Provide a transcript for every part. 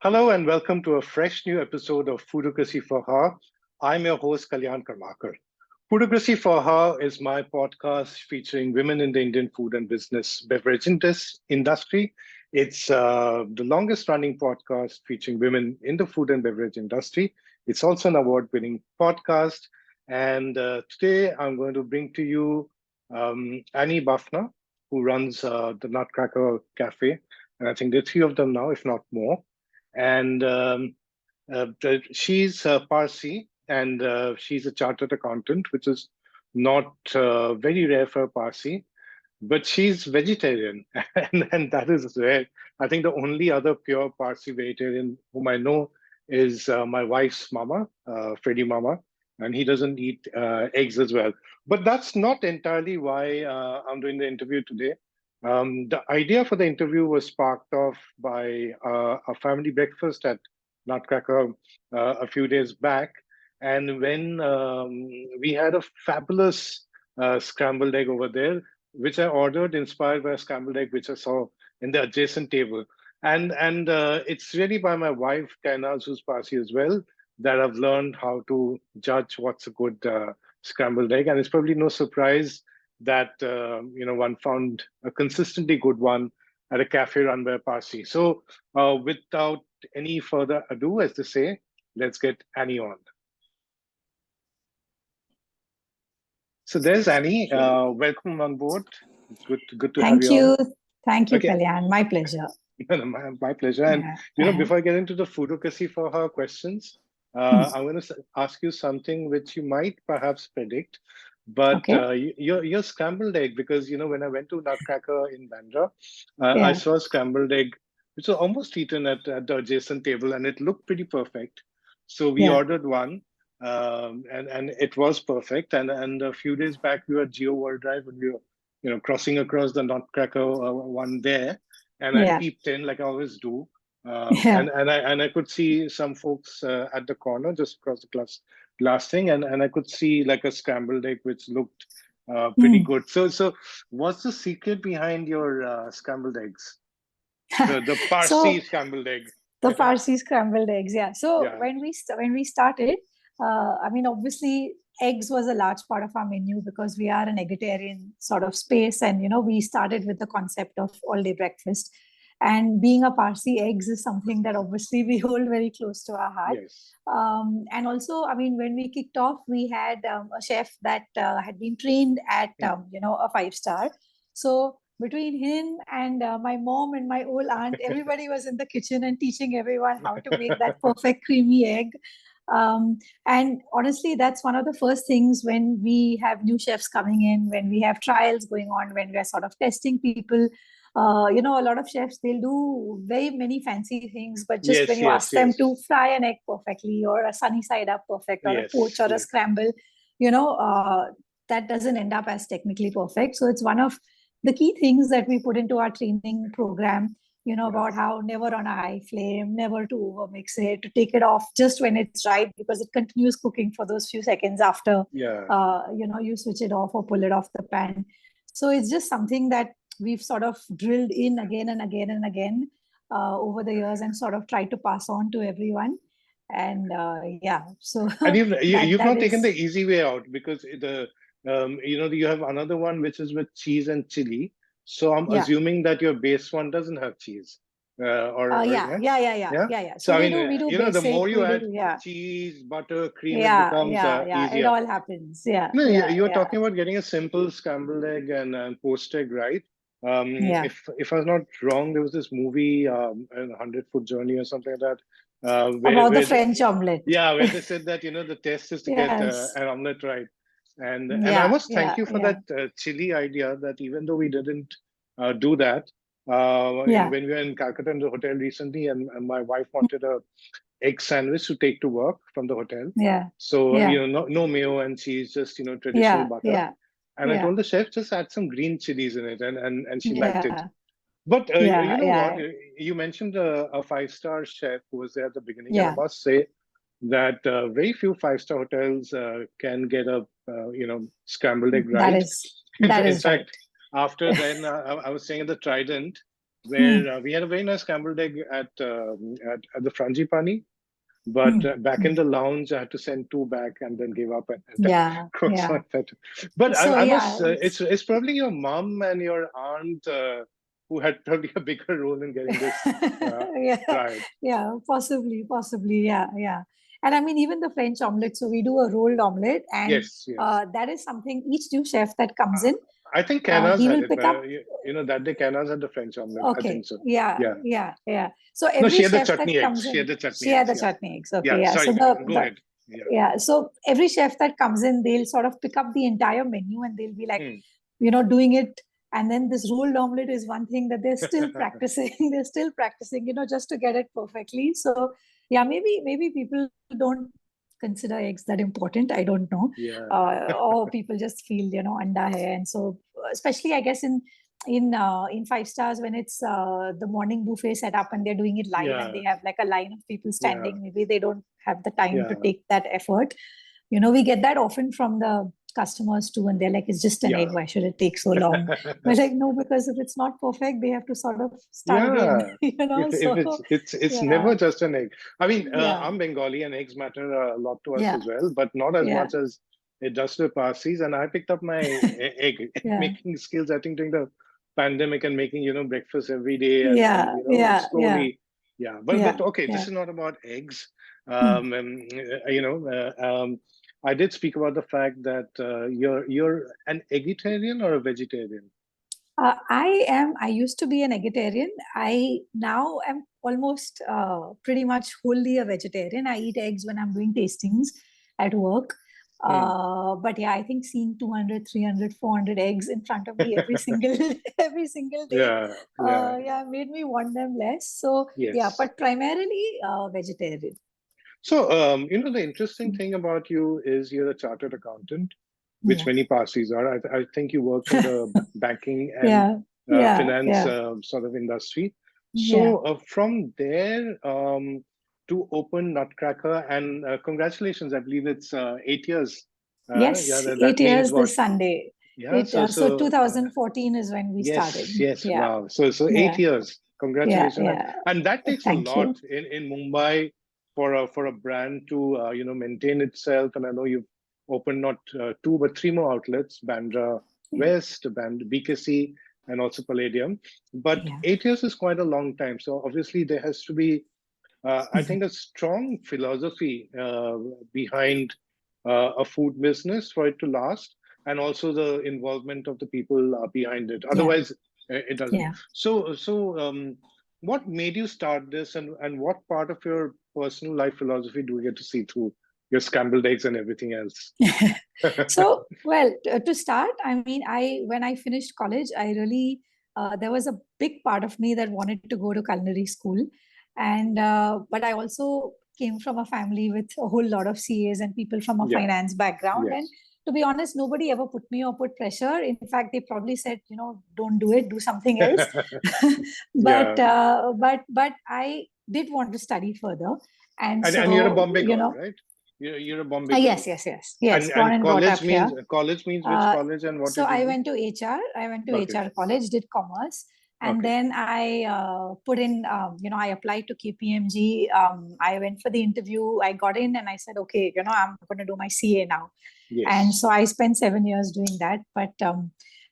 Hello and welcome to a fresh new episode of Foodocracy for Her. I'm your host, Kalyan Karmakar. Foodocracy for Her is my podcast featuring women in the Indian food and business beverage industry. It's the longest running podcast featuring women in the food and beverage industry. It's also an award-winning podcast. And today I'm going to bring to you Annie Bafna, who runs the Nutcracker Cafe. And I think there are three of them now, if not more. And she's Parsi, and she's a chartered accountant, which is not very rare for a Parsi, but she's vegetarian, and that is rare. I think the only other pure Parsi vegetarian whom I know is my wife's mama, Freddie Mama, and he doesn't eat eggs as well. But that's not entirely why I'm doing the interview today. The idea for the interview was sparked off by a family breakfast at Nutcracker a few days back. And when we had a fabulous scrambled egg over there, which I ordered, inspired by a scrambled egg, which I saw in the adjacent table. And it's really by my wife, Kainaz, who's Parsi as well, that I've learned how to judge what's a good scrambled egg. And it's probably no surprise that one found a consistently good one at a cafe run by a Parsi. So without any further ado, as they say, let's get Annie on. So there's Annie. Welcome on board. It's good to have Thank you on. you. Thank you, Okay. Kalyan. My pleasure. My pleasure. And before I get into the foodocracy for her questions, I'm going to ask you something which you might perhaps predict. But Okay. your scrambled egg, because when I went to Nutcracker in Bandra, I Yeah. saw a scrambled egg which was almost eaten at the adjacent table, and it looked pretty perfect. So we Yeah. ordered one, and it was perfect. And a few days back, we were at Geo World Drive, and we were crossing across the Nutcracker one there, and I Yeah. peeped in like I always do. Yeah. And I could see some folks at the corner just across the glass thing, and I could see like a scrambled egg which looked pretty good. So what's the secret behind your scrambled eggs? The Parsi So scrambled egg. the Parsi scrambled eggs. Yeah. So Yeah. when we started, obviously eggs was a large part of our menu because we are an eggetarian sort of space, and we started with the concept of all day breakfast. And being a Parsi, eggs is something that obviously we hold very close to our heart. Yes. And also, when we kicked off, we had a chef that had been trained at a 5-star. So between him and my mom and my old aunt, everybody was in the kitchen and teaching everyone how to make that perfect creamy egg. And honestly, that's one of the first things when we have new chefs coming in, when we have trials going on, when we are sort of testing people. A lot of chefs, they'll do very many fancy things, but just when Yes. you ask Yes. them Yes. to fry an egg perfectly, or a sunny side up perfect, or a poach Yes. or a Yes. scramble, that doesn't end up as technically perfect. So it's one of the key things that we put into our training program, about how never on a high flame, never to overmix it, to take it off just when it's right, because it continues cooking for those few seconds after, Yeah. you switch it off or pull it off the pan. So it's just something that we've sort of drilled in again and again and again over the years, and sort of tried to pass on to everyone. And so And you've that not taken the is. easy way out, because you have another one which is with cheese and chili. So I'm Yeah. assuming that your base one doesn't have cheese, Yeah. So So I we mean, do the basic. more you We add do, cheese, butter, cream, it yeah, becomes yeah. It easier. all happens. Yeah, No, yeah, you're yeah, talking about getting a simple scrambled egg and poached egg, right? yeah. If I was not wrong, there was this movie, a 100-Foot Journey or something like that, About the French omelette. where they said that the test is to get Yes. an omelette right. And I Yeah, must thank yeah, you for yeah, that chili idea, that even though we didn't do that, yeah, when we were in Calcutta in the hotel recently, and my wife wanted a egg sandwich to take to work from the hotel. yeah, So, yeah, no mayo and cheese, just, traditional yeah, butter. yeah, And I yeah, told the chef, just add some green chilies in it, and she liked it. yeah, But you yeah, know what? yeah, You mentioned a 5-star chef who was there at the beginning, and I yeah. must say that very few 5-star hotels can get a scrambled egg That right. is In that is right. fact, after then, I was saying at the Trident, where we had a very nice scrambled egg at the Frangipani. But back in the lounge, I had to send 2 back and then give up and Yeah, yeah. croissant. But So I yeah, must, it's probably your mom and your aunt who had probably a bigger role in getting this yeah, right. yeah, possibly, yeah, yeah. And I mean, even the French omelette. So we do a rolled omelette, and Yes, yes. that is something each new chef that comes in, I think Canas he had will it. pick up. That day Canas had the French omelette. I think Okay, so. yeah, Yeah. yeah, yeah. So No, she every had the chef that chutney eggs. comes She had in, the she chutney had eggs. the Yeah. chutney eggs. Okay, Yeah. yeah. So Sorry. Go ahead. Yeah. yeah. So every chef that comes in, they'll sort of pick up the entire menu, and they'll be like, doing it. And then this rolled omelette is one thing that they're still practicing. They're still practicing, just to get it perfectly. So yeah, maybe people don't consider eggs that important. I don't know. Yeah. Or people just feel, anda hai. And so especially I guess in 5 stars, when it's the morning buffet set up and they're doing it live, and they have like a line of people standing, Yeah. maybe they don't have the time to Yeah. take that effort. We get that often from the customers too, and they're like, it's just an egg, why should it take so long? We're like, no, because if it's not perfect, they have to sort of start again. If it's never Yeah, just an egg. I mean, yeah, I'm Bengali and eggs matter a lot to us yeah, as well, but not as yeah, much as it does to the Parsis. And I picked up my egg yeah, making skills, I think, during the pandemic, and making, breakfast every day, and yeah, yeah, yeah, slowly. Yeah. yeah, But okay, this yeah. is not about eggs. Hmm. I did speak about the fact that you're an eggetarian or a vegetarian. I used to be an eggetarian. I now am almost pretty much wholly a vegetarian. I eat eggs when I'm doing tastings at work. But yeah, I think seeing 200, 300, 400 eggs in front of me every single every single day, Yeah, yeah. yeah, made me want them less. So yeah, Yes. but primarily vegetarian. So, the interesting thing about you is you're a chartered accountant, which Yeah. many Parsis are. I think you worked in the banking and Yeah, yeah, finance yeah, sort of industry. yeah. So, from there to open Nutcracker, and congratulations, I believe it's 8 years. Yeah, Yes, that 8 years means what? this Sunday. Yeah, So 2014 is when we started. yes, yes, Yeah, wow. So yeah, 8 years. yeah, Congratulations, yeah. and that takes a Thank lot you. in Mumbai for a brand to maintain itself. And I know you've opened not 2 but 3 more outlets: Bandra Yeah, West, BKC, and also Palladium. But yeah. 8 years is quite a long time. So obviously there has to be, I think, a strong philosophy behind a food business for it to last, and also the involvement of the people behind it. Yeah, Otherwise, it doesn't. yeah. What made you start this, and what part of your personal life philosophy do we get to see through your scrambled eggs and everything else? So, well, to start, I mean, when I finished college, I really there was a big part of me that wanted to go to culinary school, and but I also came from a family with a whole lot of CAs and people from a Yeah. finance background, and Yes. to be honest, nobody ever put me or put pressure. In fact, they probably said, don't do it, do something else. Yeah. But I did want to study further, and And you're a so Bombay girl, right? You're a Bombay girl. yes, yes, yes, yes, born And and brought up here. college means which Uh, college, and what so did you I do? went to HR. I went to Okay. HR college, did commerce, and Okay. then I put in. I applied to KPMG. I went for the interview. I got in, and I said, okay, I'm going to do my CA now. And Yes. so I spent 7 years doing that. But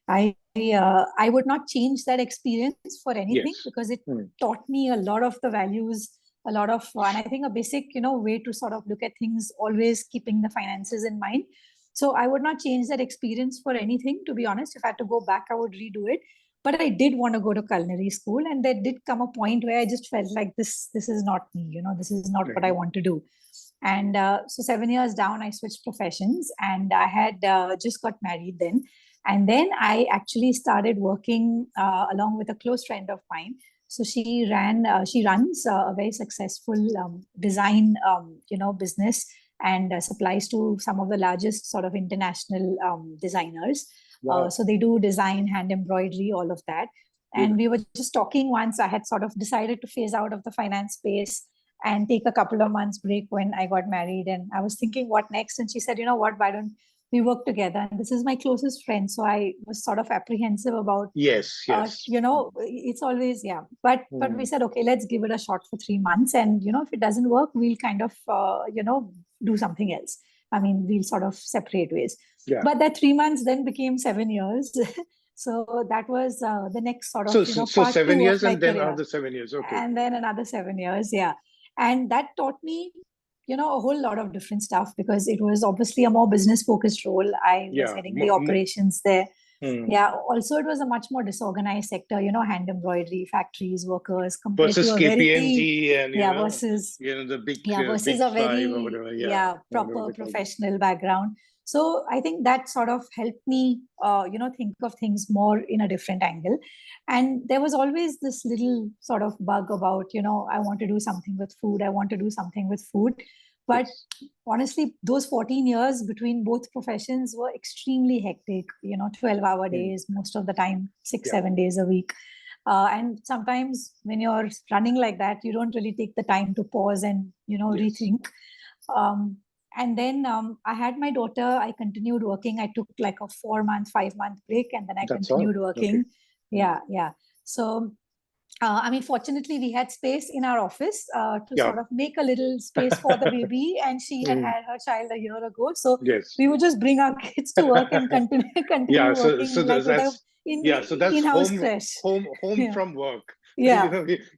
I would not change that experience for anything, Yes. because it taught me a lot of the values, a lot of, and I think a basic, way to sort of look at things, always keeping the finances in mind. So I would not change that experience for anything, to be honest. If I had to go back, I would redo it. But I did want to go to culinary school, and there did come a point where I just felt like this is not me. This is not what I want to do. And so 7 years down, I switched professions, and I had just got married then. And then I actually started working along with a close friend of mine. So she runs a very successful design, business, and supplies to some of the largest sort of international designers. Wow. So they do design, hand embroidery, all of that. And we were just talking once. I had sort of decided to phase out of the finance space and take a couple of months break when I got married. And I was thinking, what next? And she said, you know what, why don't we work together, and this is my closest friend. So I was sort of apprehensive about, Yes, yes. it's always, But we said, okay, let's give it a shot for 3 months. And, if it doesn't work, we'll kind of, do something else. I mean, we'll sort of separate ways. Yeah. But that 3 months then became 7 years. So that was the next sort of, So part 7 two years of my and then career. another 7 years. Okay. And then another 7 years. Yeah. And that taught me, a whole lot of different stuff, because it was obviously a more business focused role. I was heading the operations there. Yeah. Also, it was a much more disorganized sector, hand embroidery, factories, workers, compared versus to a KPMG and versus the big versus big a five very or whatever. proper professional background. So I think that sort of helped me think of things more in a different angle. And there was always this little sort of bug about, I want to do something with food. I want to do something with food. But honestly, those 14 years between both professions were extremely hectic, 12-hour days, most of the time, 6-7 days a week. And sometimes when you're running like that, you don't really take the time to pause and, rethink. And then I had my daughter. I continued working. I took like a 4-month, 5-month break, and then I continued working. Okay. Yeah. So, fortunately, we had space in our office to sort of make a little space for the baby, and she had her child a year ago. So we would just bring our kids to work and continue working so that's in-house home from work. Yeah.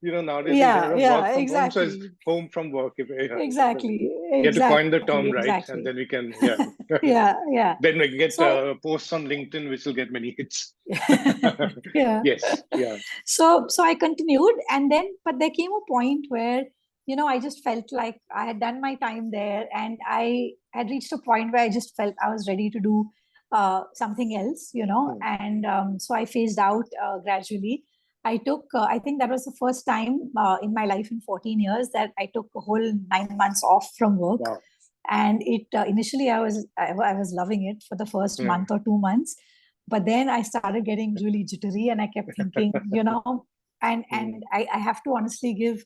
Nowadays you have work from home, so exactly. it's home from work. Exactly. You have to coin the term, right? Exactly. And then we can, yeah. Then we get posts on LinkedIn, which will get many hits. Yes. Yeah. So I continued, and then, but there came a point where, I just felt like I had done my time there, and I had reached a point where I just felt I was ready to do something else, and so I phased out gradually. I took, I think that was the first time in my life in 14 years that I took a whole 9 months off from work. Wow. And it initially I was loving it for the first month or 2 months, but then I started getting really jittery, and I kept thinking, and I have to honestly give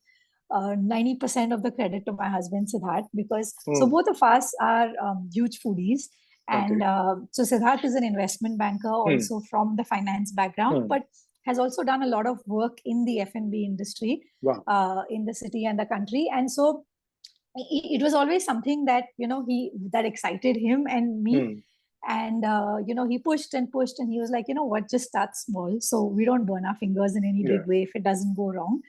90% of the credit to my husband Siddharth, because so both of us are huge foodies. And so Siddharth is an investment banker, also from the finance background, but has also done a lot of work in the F&B industry. Wow. In the city and the country. And so it was always something that, that excited him and me. And, he pushed and pushed, and he was like, what, just start small. So we don't burn our fingers in any big way if it doesn't go wrong.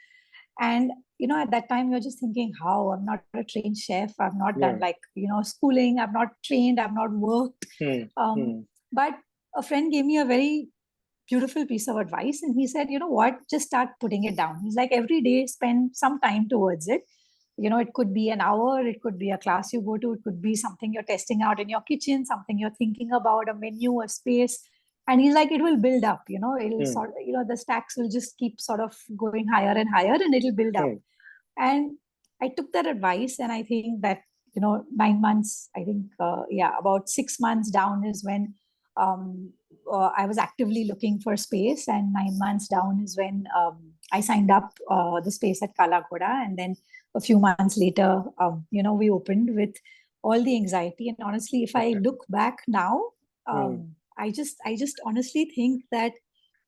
And, at that time, you're just thinking, how? I'm not a trained chef. I've not done schooling. I've not trained. I've not worked. But a friend gave me a very beautiful piece of advice. And he said, what, just start putting it down. He's like, every day, spend some time towards it. It could be an hour, it could be a class you go to, it could be something you're testing out in your kitchen, something you're thinking about, a menu, a space. And he's like, it will build up, it'll sort of, the stacks will just keep sort of going higher and higher, and it'll build up. And I took that advice, and I think that, 9 months, I think, about 6 months down is when I was actively looking for space, and 9 months down is when I signed up the space at Kalaghoda. And then a few months later, we opened with all the anxiety. And honestly, if I look back now, I just honestly think that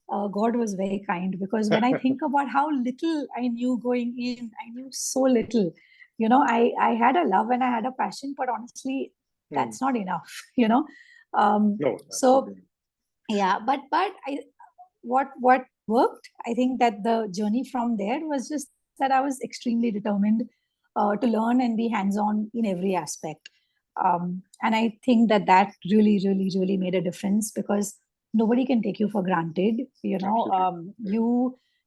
God was very kind, because when I think about how little I knew going in, I knew so little. I had a love and I had a passion, but honestly, that's not enough. No. So yeah, but what worked, I think that the journey from there was just that I was extremely determined to learn and be hands-on in every aspect. And I think that really, really, really made a difference, because nobody can take you for granted.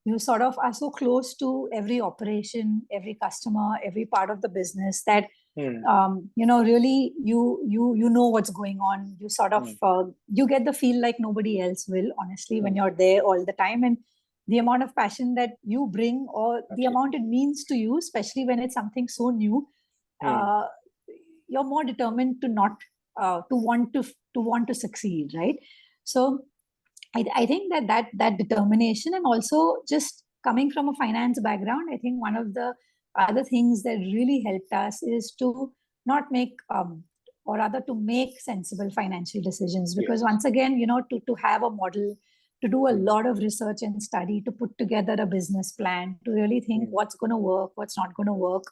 You sort of are so close to every operation, every customer, every part of the business that really you know what's going on. You sort of you get the feel like nobody else will, honestly, when you're there all the time. And the amount of passion that you bring, or the amount it means to you, especially when it's something so new, you're more determined to not to want to succeed, right? So I think that determination, and also just coming from a finance background, I think one of the other things that really helped us is to not make or rather to make sensible financial decisions. Because Yes. once again, to have a model, to do a Mm. lot of research and study, to put together a business plan, to really think what's going to work, what's not going to work.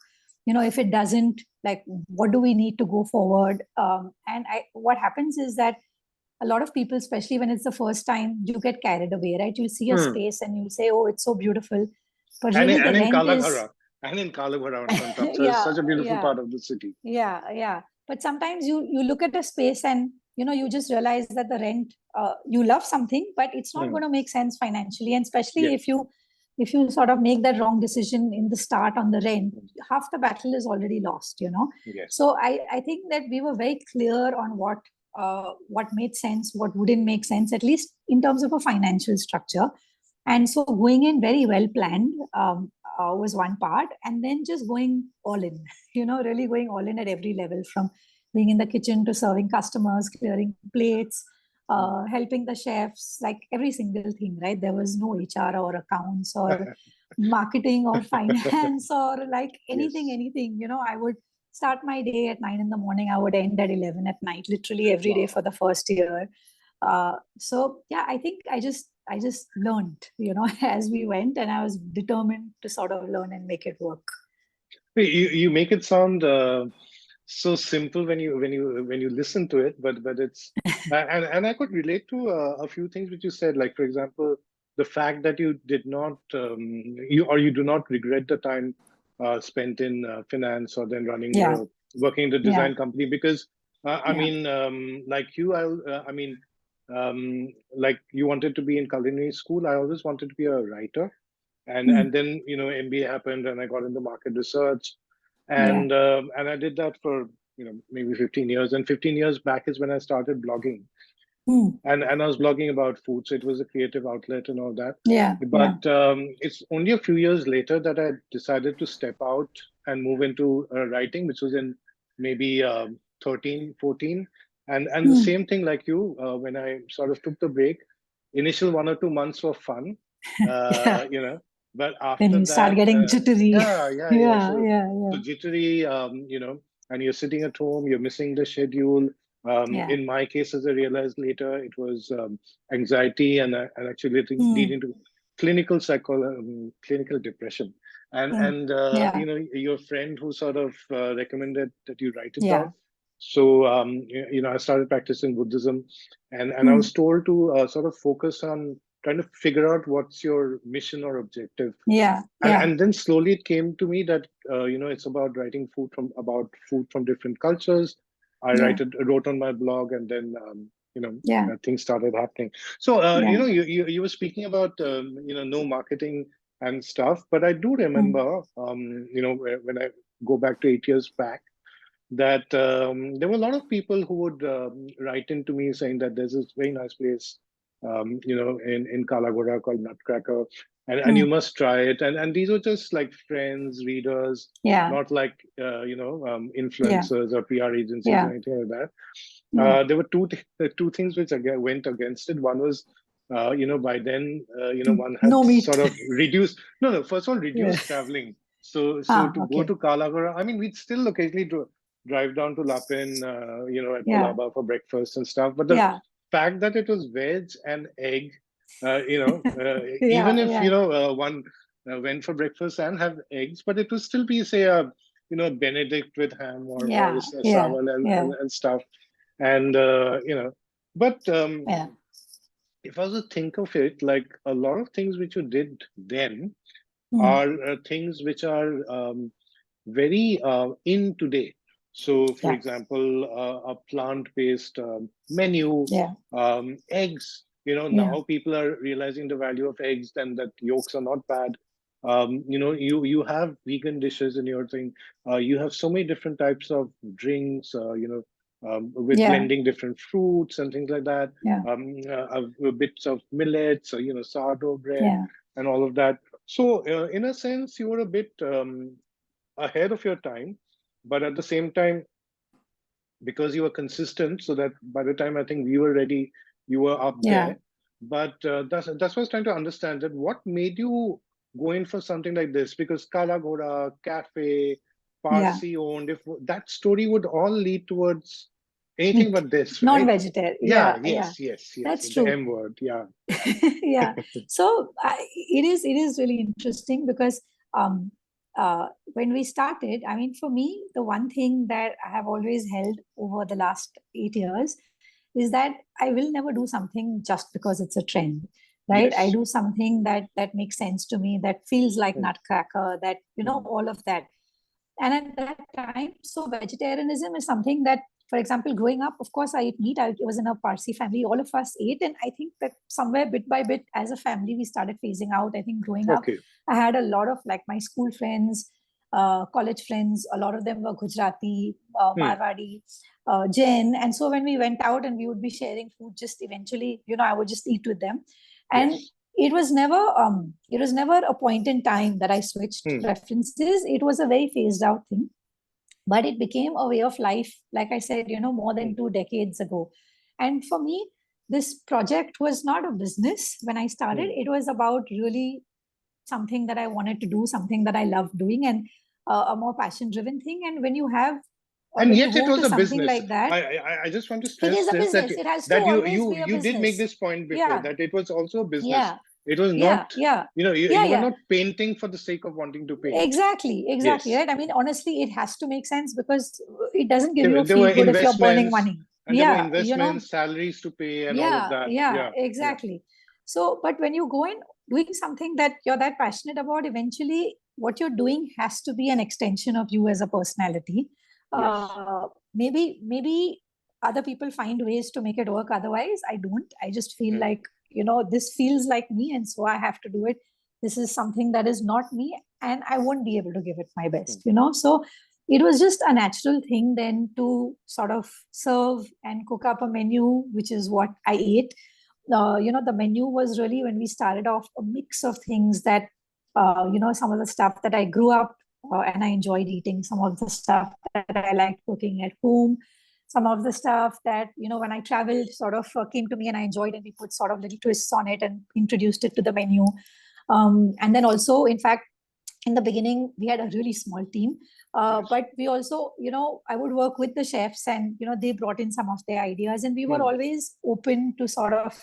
If it doesn't, like, what do we need to go forward? What happens is that a lot of people, especially when it's the first time, you get carried away, right? You'll see a space and you'll say, oh, it's so beautiful. But And really in, the and in rent is, Kalaghoda, on top. So it's yeah, such a beautiful yeah, part of the city. yeah. But sometimes you look at a space and, you just realize that the rent, you love something, but it's not going to make sense financially. And especially Yes. if you sort of make that wrong decision in the start on the rent, half the battle is already lost. Yes. So I think that we were very clear on what made sense, what wouldn't make sense, at least in terms of a financial structure. And so going in very well planned was one part, and then just going all in, really going all in at every level, from being in the kitchen to serving customers, clearing plates, helping the chefs, like every single thing, right? There was no HR or accounts or marketing or finance or like anything. I would start my day at 9 in the morning. I would end at 11 at night, literally every day for the first year. So yeah, I think I just learned, as we went, and I was determined to sort of learn and make it work. You make it sound so simple when you listen to it, but it's and I could relate to a few things which you said, like for example, the fact that you did not you do not regret the time spent in finance or then working in the design company, because I mean, like you, I mean, like you wanted to be in culinary school. I always wanted to be a writer. And then MBA happened and I got into market research, and I did that for maybe 15 years. And 15 years back is when I started blogging, and I was blogging about food, so it was a creative outlet and all that. But it's only a few years later that I decided to step out and move into writing, which was in maybe 13, 14. And the same thing like you, when I sort of took the break, initial 1 or 2 months were fun, but after then you start that, getting jittery. So jittery, and you're sitting at home, you're missing the schedule. In my case, as I realized later, it was anxiety and actually leading to clinical depression. And your friend who sort of recommended that you write it down. So I started practicing Buddhism, and I was told to sort of focus on trying to figure out what's your mission or objective. And then slowly it came to me that it's about writing food from different cultures. I wrote on my blog, and then things started happening. So you were speaking about no marketing and stuff, but I do remember when I go back to 8 years back, that there were a lot of people who would write into me saying that there's this very nice place in Kalaghoda called Nutcracker, and you must try it. And these were just like friends, readers, not like influencers or PR agencies or anything like that. There were two things which went against it. One was by then one had sort of reduced. No, first of all, reduced traveling. So to go to Kalaghoda, I mean, we'd still occasionally drive down to Lapin, at Colaba for breakfast and stuff. But the fact that it was veg and egg, even if one went for breakfast and have eggs, but it would still be, say, a Benedict with ham or sawan and stuff. And but if I was to think of it, like a lot of things which you did then are things which are very in today. So, for example, a plant-based menu, eggs. Now people are realizing the value of eggs, and that yolks are not bad. You have vegan dishes in your thing. You have so many different types of drinks. With blending different fruits and things like that. Bits of millets, sourdough bread, and all of that. So, in a sense, you were a bit ahead of your time, but at the same time, because you were consistent, so that by the time I think we were ready, you were up there. But that's what I was trying to understand, that what made you go in for something like this? Because Kalaghoda, cafe, Parsi owned, if that story would all lead towards anything meat, but this, right? non-vegetarian. Yeah, Yeah, yeah, yes. that's The true. M word, yeah. Yeah. So it is really interesting because um, when we started, I mean, for me, the one thing that I have always held over the last 8 years is that I will never do something just because it's a trend, right? I Yes. do something that makes sense to me, that feels like Nutcracker, that all of that. And at that time, so vegetarianism is something that, for example, growing up, of course, I ate meat. I was in a Parsi family. All of us ate. And I think that somewhere bit by bit, as a family, we started phasing out. I think growing up, Okay. I had a lot of like my school friends, college friends, a lot of them were Gujarati, Marwadi, Jain. And so when we went out and we would be sharing food, just eventually, I would just eat with them. And Yes. it was never a point in time that I switched preferences. It was a very phased out thing, but it became a way of life, like I said, more than 2 decades ago. And for me, this project was not a business when I started. It was about really something that I wanted to do, something that I loved doing, and a more passion driven thing. And when you have or And when you yet it go was to a something business. like that, I just want to it stress is a this, that business. It has to that you always you be a you did make business. this point before, Yeah, that it was also a business. yeah, It was yeah, not, yeah, yeah, you were yeah. not painting for the sake of wanting to paint. Exactly, Yes. right. I mean, honestly, it has to make sense because it doesn't give you a There feel were good if you're burning investments, money. and there were Yeah, investments, salaries to pay, and all of yeah, that. yeah, Yeah, yeah. exactly. So, but when you go in doing something that you're that passionate about, eventually what you're doing has to be an extension of you as a personality. Yes. Maybe other people find ways to make it work. Otherwise, I don't. I just feel Mm. like, this feels like me, and so I have to do it. This is something that is not me, and I won't be able to give it my best, So it was just a natural thing then to sort of serve and cook up a menu, which is what I ate. The menu was really, when we started off, a mix of things that, some of the stuff that I grew up and I enjoyed eating, some of the stuff that I liked cooking at home, some of the stuff that, when I traveled, sort of came to me and I enjoyed, and we put sort of little twists on it and introduced it to the menu. And then also, in fact, in the beginning, we had a really small team. But we also, I would work with the chefs, and, they brought in some of their ideas, and we were always open to sort of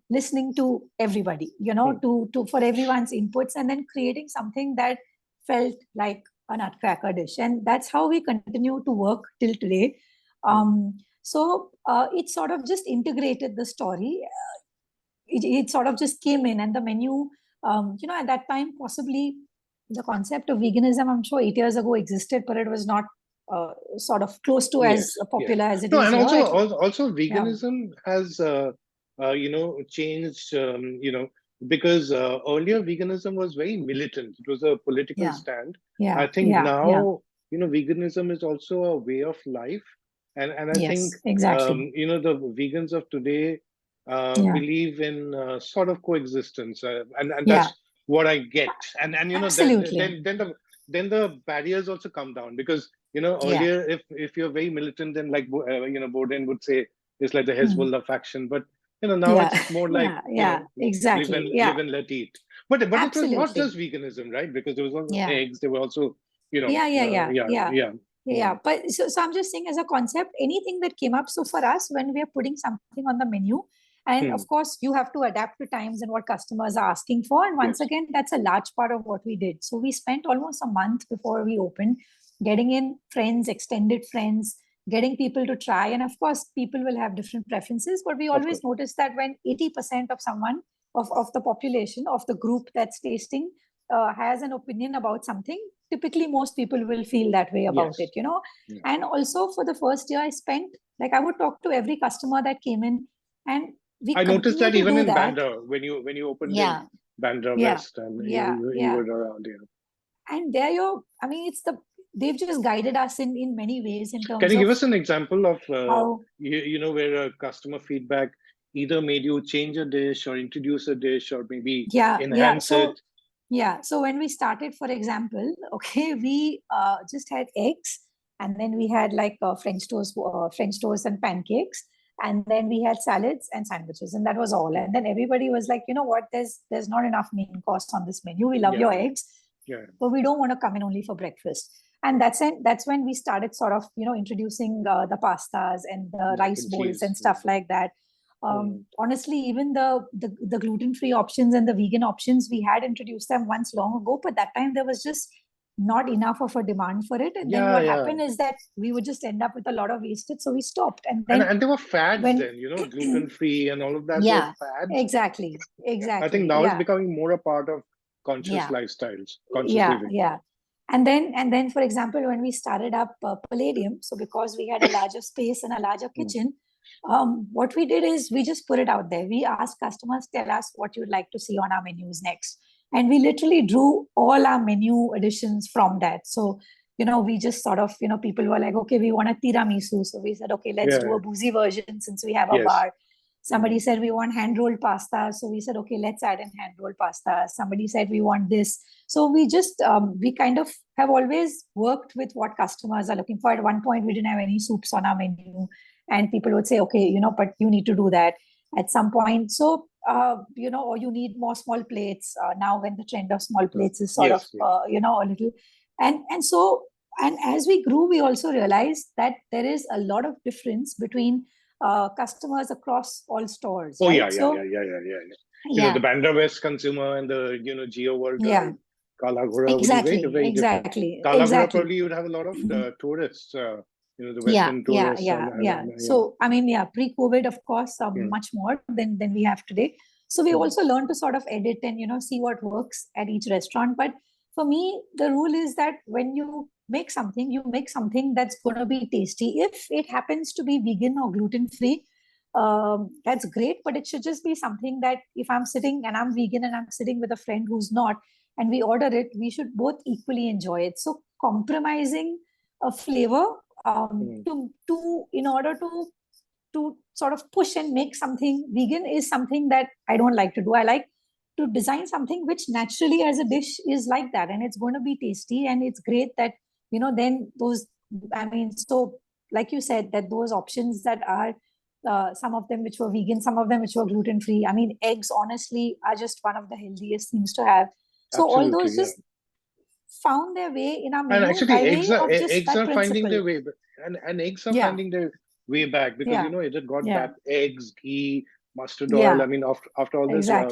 listening to everybody, to for everyone's inputs, and then creating something that felt like a nutcracker dish. And that's how we continue to work till today. So it sort of just integrated the story. It sort of just came in, and the menu, at that time, possibly the concept of veganism, I'm sure 8 years ago existed, but it was not sort of close to as Yes, yes. popular as it No, is and here. also Yeah, veganism has changed, because earlier veganism was very militant. It was a political yeah, stand. I yeah, think yeah, yeah. now, veganism is also a way of life, and I think Yes, exactly. the vegans of today Yeah, believe in sort of coexistence, and yeah, that's what I get. And absolutely. then the barriers also come down, because Yeah. earlier, if you're very militant, then like Borden would say, it's like the Hmm. Hezbollah faction. But now Yeah, it's more like, yeah, yeah, exactly. Yeah, live and let eat. But it was not absolutely. just veganism, right? Because there was also Yeah. eggs. There were also, Yeah, yeah, yeah, yeah, yeah, yeah. yeah. But so I'm just saying, as a concept, anything that came up. So for us, when we are putting something on the menu, and Hmm. of course, you have to adapt to times and what customers are asking for. And once Yes. again, that's a large part of what we did. So we spent almost a month before we opened, getting in friends, extended friends, getting people to try. And of course, people will have different preferences. But we Of always course. notice that when 80% of someone, of the population, of the group that's tasting, has an opinion about something, typically most people will feel that way about Yes. it. Yeah. And also, for the first year, I spent, like, I would talk to every customer that came in, and we I noticed continue that to even do in that. Bandra, when you opened in Yeah, Bandra yeah, West, and yeah, you yeah. were around here. And I mean, they've just guided us in many ways in Can terms you give of us an example of how. where a customer feedback either made you change a dish or introduce a dish or maybe Yeah, yeah. enhance it? So when we started, for example, okay, we just had eggs, and then we had like French toast and pancakes, and then we had salads and sandwiches, and that was all. And then everybody was like, you know what, there's not enough main course on this menu. We love Yeah, your eggs, yeah. but we don't want to come in only for breakfast. And that's when we started sort of, introducing the pastas and the Mac rice and bowls cheese. and stuff like that. Honestly, even the gluten-free options and the vegan options, we had introduced them once long ago, but that time there was just not enough of a demand for it. And then what happened is that we would just end up with a lot of wastage, so we stopped. And then and there were fads when then, gluten-free and all of that were yeah, fads. exactly. I think now it's becoming more a part of conscious Yeah. lifestyles, conscious Yeah, living. yeah. And then, for example, when we started up Palladium, so because we had a larger space and a larger kitchen, what we did is we just put it out there. We asked customers, tell us what you'd like to see on our menus next. And we literally drew all our menu additions from that. So, we just sort of, people were like, okay, we want a tiramisu. So we said, okay, let's do a boozy version since we have a Yes. bar. Somebody said we want hand-rolled pasta. So we said, okay, let's add in hand-rolled pasta. Somebody said we want this. So we just, we kind of have always worked with what customers are looking for. At one point, we didn't have any soups on our menu. And people would say, okay, but you need to do that at some point. So, or you need more small plates. Now when the trend of small plates is sort of, a little. And as we grew, we also realized that there is a lot of difference between customers across all stores. Oh, right? yeah. The Bandra West consumer and the Geo World Kalaghoda exactly, would be very exactly, different. Kalaghoda exactly. probably would have a lot of tourists, the Western tourists. Yeah. So, I mean, pre-COVID, of course, much more than we have today. So we also learned to sort of edit and, see what works at each restaurant. But for me, the rule is that when you make something that's going to be tasty. If it happens to be vegan or gluten-free, that's great, but it should just be something that if I'm sitting and I'm vegan and I'm sitting with a friend who's not, and we order it, we should both equally enjoy it. So compromising a flavor in order to sort of push and make something vegan is something that I don't like to do. I like to design something which naturally as a dish is like that, and it's going to be tasty, and it's great that then those, I mean, so like you said, that those options that are some of them which were vegan, some of them which were gluten free. I mean, eggs honestly are just one of the healthiest things to have. So absolutely, all those just found their way in our menu. And actually, eggs are finding their way, and eggs are finding their way back because it had got that eggs, ghee, mustard oil. I mean, after all this, bad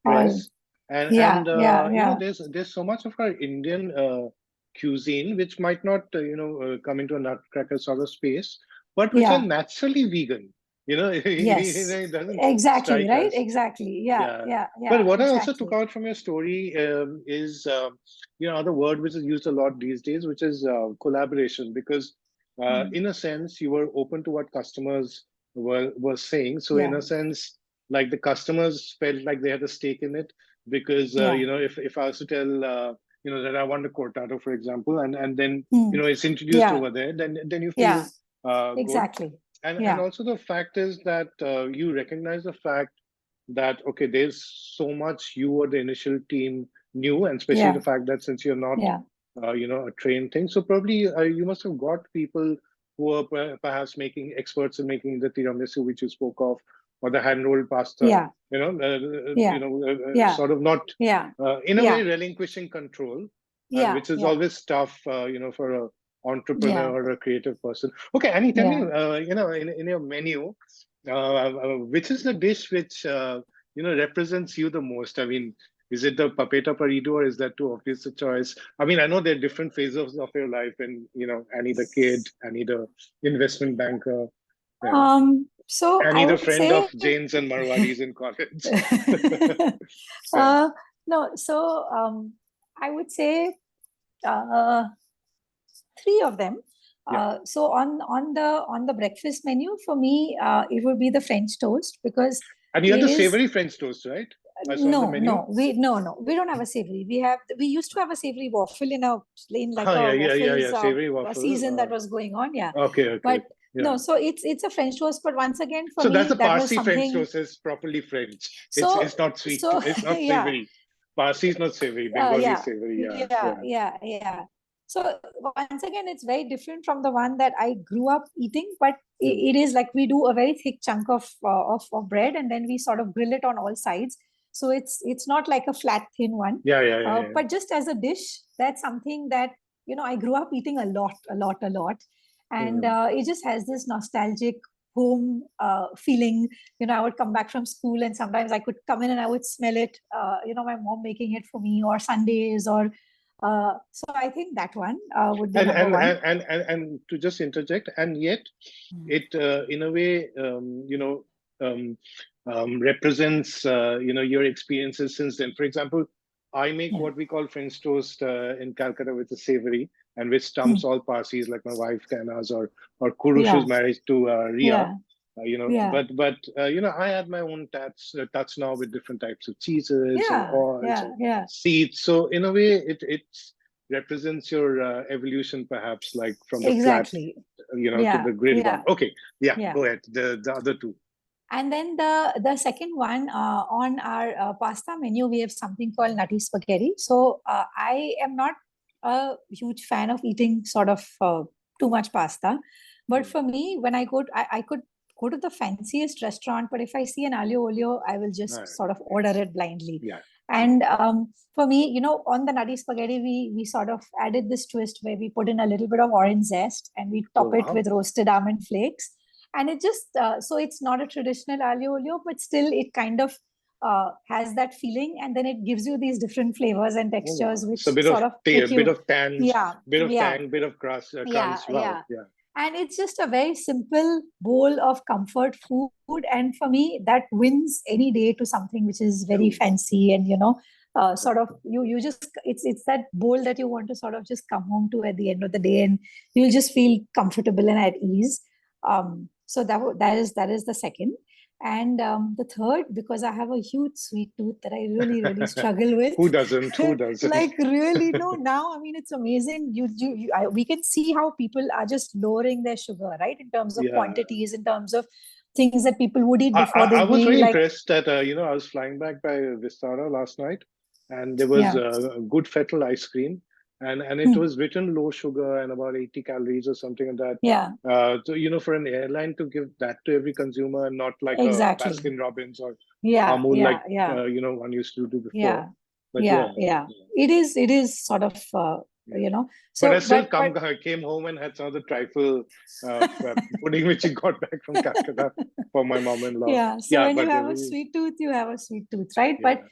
press, there's so much of our Indian cuisine which might not come into a Nutcracker sort of space, but which are naturally vegan. Yes, it doesn't exactly, right? us. Exactly. Yeah. But what exactly. I also took out from your story is, the word which is used a lot these days, which is collaboration, because in a sense, you were open to what customers were saying. So in a sense, like the customers felt like they had a stake in it, because, if I was to tell, that I want a cortado, for example, and then, it's introduced over there, then you feel exactly. good. And also the fact is that you recognize the fact that, okay, there's so much you or the initial team knew, and especially the fact that since you're not, a trained thing, so probably you must have got people who are perhaps experts in making the tiramisu, which you spoke of, or the hand-rolled pasta, sort of not, in a way, relinquishing control, which is always tough, for a entrepreneur or a creative person. Okay, Annie, tell me, in your menu, which is the dish which represents you the most? I mean, is it the papeta parido, or is that too obvious a choice? I mean, I know there are different phases of your life, and Annie the kid, Annie the investment banker, so Annie I the would friend say... of Jains and Marwadis in college. No, so I would say 3 of them. So on the breakfast menu for me, it would be the French toast, because and you have the savory French toast, right? No, we don't have a savory. We used to have a savory waffle in savory waffle season that was going on. Okay. But no, so it's a French toast. But once again, for so me, that's the that Parsi was something... French toast is properly French. So it's not sweet. So, it's not savory. Parsi is not savory. Bengali is savory. Yeah. So once again, it's very different from the one that I grew up eating, but it is like we do a very thick chunk of bread, and then we sort of grill it on all sides. So it's not like a flat, thin one. Yeah. But just as a dish, that's something that I grew up eating a lot. And it just has this nostalgic home feeling. I would come back from school and sometimes I could come in and I would smell it, my mom making it for me, or Sundays, or so I think that one would be number one. And to just interject, and yet it in a way represents your experiences since then. For example, I make what we call French toast in Calcutta, which is savory and which stumps all Parsis, like my wife Kainaz, or Kurush, who's married to Ria. But I add my own touch now with different types of cheeses and oils and seeds. So in a way, it represents your evolution, perhaps, like from the flat, to the grilled one. Okay, go ahead. The other two. And then the second one on our pasta menu, we have something called nutty spaghetti. So I am not a huge fan of eating sort of too much pasta, but for me, when I could go to the fanciest restaurant, but if I see an aglio olio, I will just sort of order it blindly. And for me, on the nutty spaghetti, we sort of added this twist where we put in a little bit of orange zest and we top it with roasted almond flakes. And it just, so it's not a traditional aglio olio, but still it kind of has that feeling, and then it gives you these different flavors and textures, which so sort of take you, bit of tang, bit of crust, crumbs. And it's just a very simple bowl of comfort food. And for me, that wins any day to something which is very fancy and, sort of you just, it's that bowl that you want to sort of just come home to at the end of the day, and you'll just feel comfortable and at ease. So that is the second. And the third, because I have a huge sweet tooth that I really, really struggle with. Who doesn't? Like really, no, now, I mean, it's amazing. We can see how people are just lowering their sugar, right? In terms of quantities, in terms of things that people would eat before they I was very impressed that, I was flying back by Vistara last night, and there was good fettle ice cream. And it was written low sugar and about 80 calories or something like that. So, for an airline to give that to every consumer, and not like a Baskin Robbins or Amul, one used to do before. But it is sort of, So, but I still came home and had some of the trifle pudding which you got back from Calcutta for my mom-in-law. So when you have a sweet tooth, you have a sweet tooth, right? But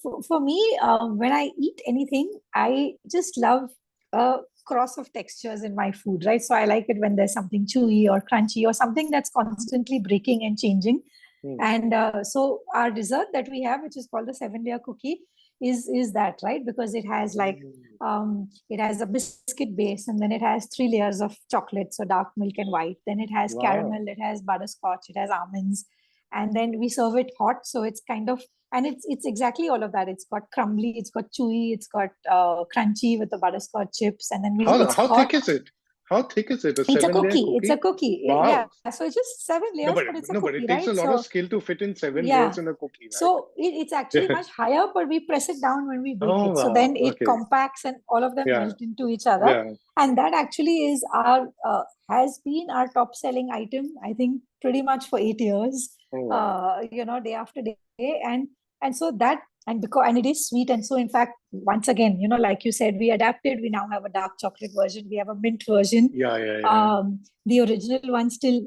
for me, when I eat anything, I just love a cross of textures in my food, right? So I like it when there's something chewy or crunchy or something that's constantly breaking and changing. And so our dessert that we have, which is called the 7-layer cookie, is that, right? Because it has it has a biscuit base, and then it has 3 layers of chocolate, so dark milk and white. Then it has caramel, it has butterscotch, it has almonds, and then we serve it hot. So it's kind of, and it's exactly all of that. It's got crumbly, it's got chewy, it's got crunchy with the butterscotch chips, and then how thick is it? How thick is it? It's a cookie. It's a cookie. Wow. So it's just 7 layers, but it's a cookie, but it takes a lot of skill to fit in 7 layers in a cookie, right? So it's actually much higher, but we press it down when we bake it. So then it compacts and all of them melt into each other. And that actually is has been our top selling item, I think, pretty much for 8 years, day after day. And so that, and it is sweet. And so in fact, once again, like you said, we adapted. We now have a dark chocolate version. We have a mint version. The original one still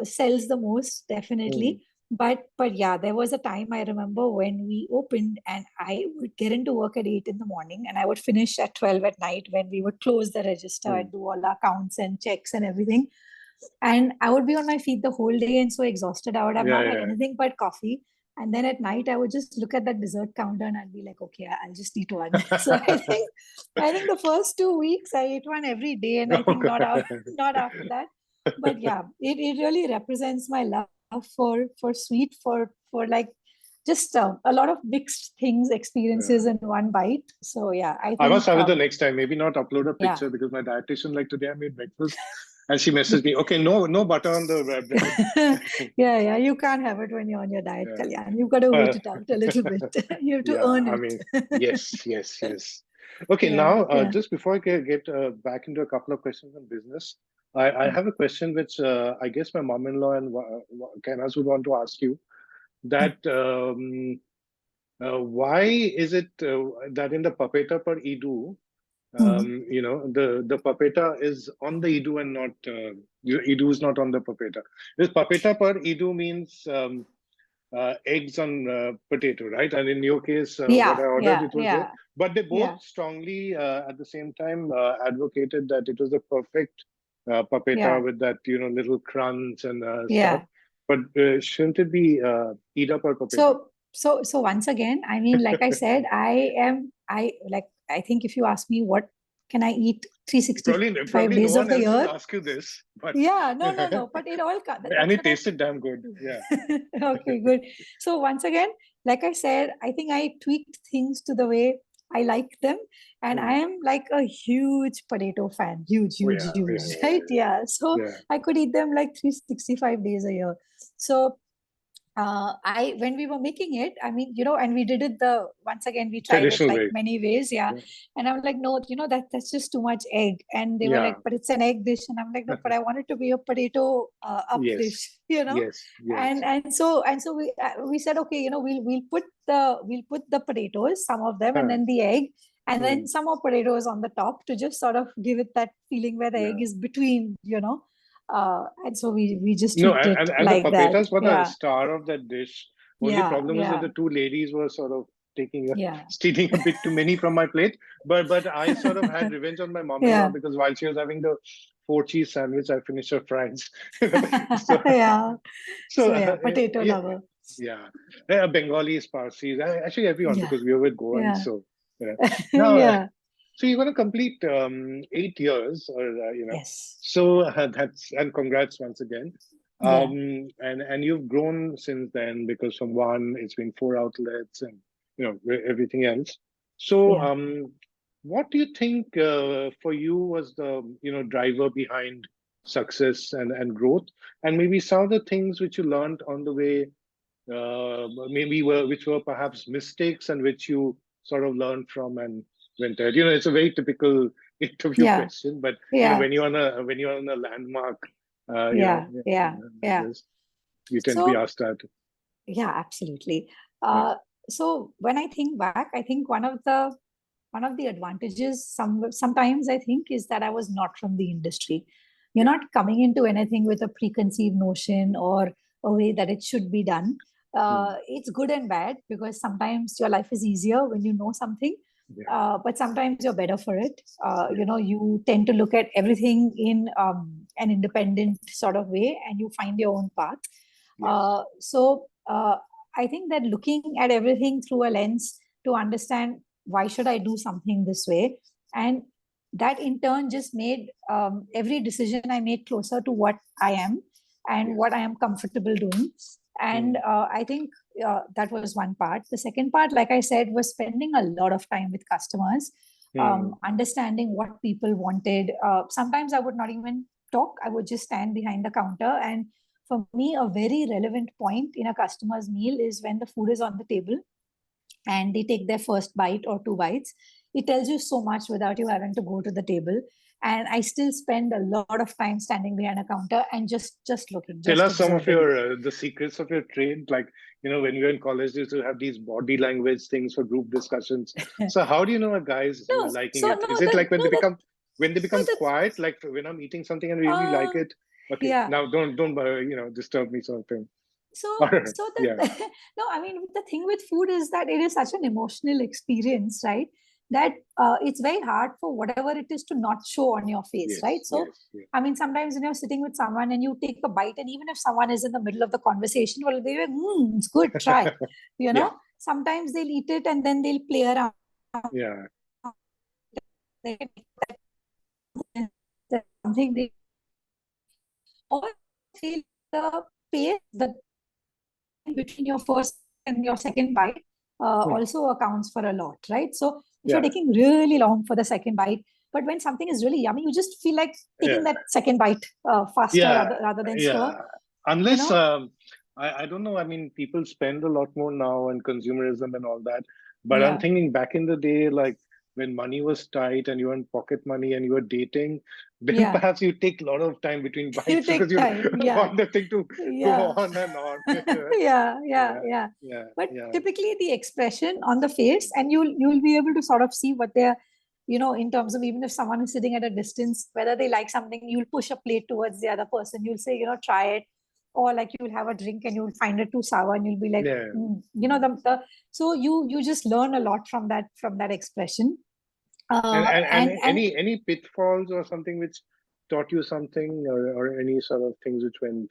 sells the most, definitely. But there was a time I remember when we opened, and I would get into work at 8 in the morning and I would finish at 12 at night, when we would close the register and do all our counts and checks and everything. And I would be on my feet the whole day and so exhausted. I would have not had anything but coffee. And then at night, I would just look at that dessert counter and I'd be like, okay, I'll just eat one. So I think the first 2 weeks I ate one every day, and I think not after that. But it really represents my love for sweet, for like just a lot of mixed things, experiences in one bite. So I must have it the next time. Maybe not upload a picture because my dietitian, like today I made breakfast. And she messaged me, okay, no butter on the bread. You can't have it when you're on your diet, Kalyan. You've got to wait it out a little bit. You have to earn it. I mean, yes. Okay, now, just before I get back into a couple of questions on business, I have a question which I guess my mom-in-law and Kainaz would want to ask you. That why is it that in the Papeta per Idu, The papeta is on the Idu and not Idu is not on the papeta. This papeta per Idu means eggs on potato, right? And in your case, what Yeah, I ordered, yeah, it was there. yeah, But they yeah, both strongly, at the same time, advocated that it was the perfect papeta yeah, with that, little crunch and stuff. yeah. But shouldn't it be Ida per papeta? So once again, I mean, like I said, I think if you ask me what can I eat Probably 365 no days of one the else will year? ask you this, but Yeah, no. But it all, and that's it what I'm. tasted damn good. Yeah. Okay, good. So once again, like I said, I think I tweaked things to the way I like them. And I Hmm. am like a huge potato fan. Huge, Oh huge, yeah, huge, yeah, right? Yeah. So yeah. I could eat them like 365 days a year. So I when we were making it, I mean, and we did it the once again we tried it Traditional like way. many ways, yeah. Yeah. And I'm like, no, that's just too much egg. And they were Yeah. like, but it's an egg dish, and I'm like, no, but I want it to be a potato up Yes. dish, Yes. Yes. and so we said, okay, we'll put the potatoes, some of them, and Huh. then the egg, and then Hmm. some more potatoes on the top to just sort of give it that feeling where the egg Yeah. is between. And so we just No, tweaked it and the like that. papetas were the Yeah, star of that dish. Only yeah, problem was that yeah, the two ladies were sort of yeah, stealing a bit too many from my plate. But I sort of had revenge on my mom-in-law yeah, because while she was having the four cheese sandwich, I finished her fries. So yeah. so So yeah, potato yeah, lover. yeah. Bengalis, Parsis, actually everyone Yeah, because we were with Goans. yeah, So now, yeah. so you're going to complete 8 years, or Yes. so that's and congrats once again. Yeah, And you've grown since then because from one, it's been four outlets and everything else. So, yeah. what do you think for you was the driver behind success and growth, and maybe some of the things which you learned on the way, maybe which were perhaps mistakes and which you sort of learned from and went ahead. It's a very typical interview Yeah, question, but yeah, when you're on a landmark, yeah, yeah, yeah. this, you tend to be So asked that. yeah, absolutely. Yeah. So when I think back, I think one of the advantages sometimes I think is that I was not from the industry. You're Yeah. not coming into anything with a preconceived notion or a way that it should be done. Hmm. It's good and bad because sometimes your life is easier when you know something, Yeah. but sometimes you're better for it. Yes. You tend to look at everything in an independent sort of way, and you find your own path. Yes. So I think that looking at everything through a lens to understand why should I do something this way, and that in turn just made every decision I made closer to what I am and Yes. what I am comfortable doing. And Hmm. I think that was one part. The second part, like I said, was spending a lot of time with customers, Hmm. understanding what people wanted. Sometimes I would not even talk, I would just stand behind the counter. And for me, a very relevant point in a customer's meal is when the food is on the table and they take their first bite or two bites. It tells you so much without you having to go to the table. And I still spend a lot of time standing behind a counter and just looking, Tell just us some of observing. your the secrets of your trade. Like when we were in college, you used to have these body language things for group discussions. So how do you know a guy's No, liking so it? no, Is it that like when no, they that become no, that quiet, like when I'm eating something and really like uh, it? Okay, yeah. now don't disturb me, sort of thing. So Or so yeah, that no, I mean the thing with food is that it is such an emotional experience, right? That it's very hard for whatever it is to not show on your face, right? yes, So yes, yes. I mean, sometimes when you're sitting with someone and you take a bite, and even if someone is in the middle of the conversation, well, they're like, it's good, try. Yeah, Sometimes they'll eat it and then they'll play around. yeah. They can make something they or feel the pace, the between your first and your second bite Hmm. also accounts for a lot, right? So if you're Yeah, taking really long for the second bite, but when something is really yummy, you just feel like taking yeah, that second bite faster yeah, rather than slower, yeah. you Unless know? I don't know. I mean, people spend a lot more now and consumerism and all that. But I'm Yeah. thinking back in the day, like when money was tight and you earned pocket money and you were dating, then Yeah. perhaps you take a lot of time between You bites because take you time. Yeah. want the thing to go Yeah. on and on. Yeah. Yeah. Yeah, Yeah. yeah, But yeah, typically the expression on the face, and you'll be able to sort of see what they're in terms of even if someone is sitting at a distance, whether they like something, you'll push a plate towards the other person. You'll say, try it. Or like you'll have a drink and you'll find it too sour and you'll be like, so you just learn a lot from that expression. And any pitfalls or something which taught you something, or any sort of things which went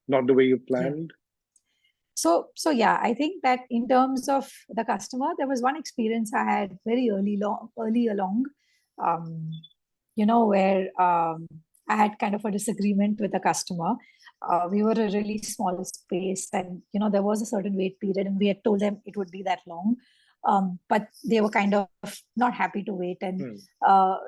not the way you planned? So yeah, I think that in terms of the customer, there was one experience I had very early along, where I had kind of a disagreement with the customer. We were a really small space, and there was a certain wait period, and we had told them it would be that long. But they were kind of not happy to wait, and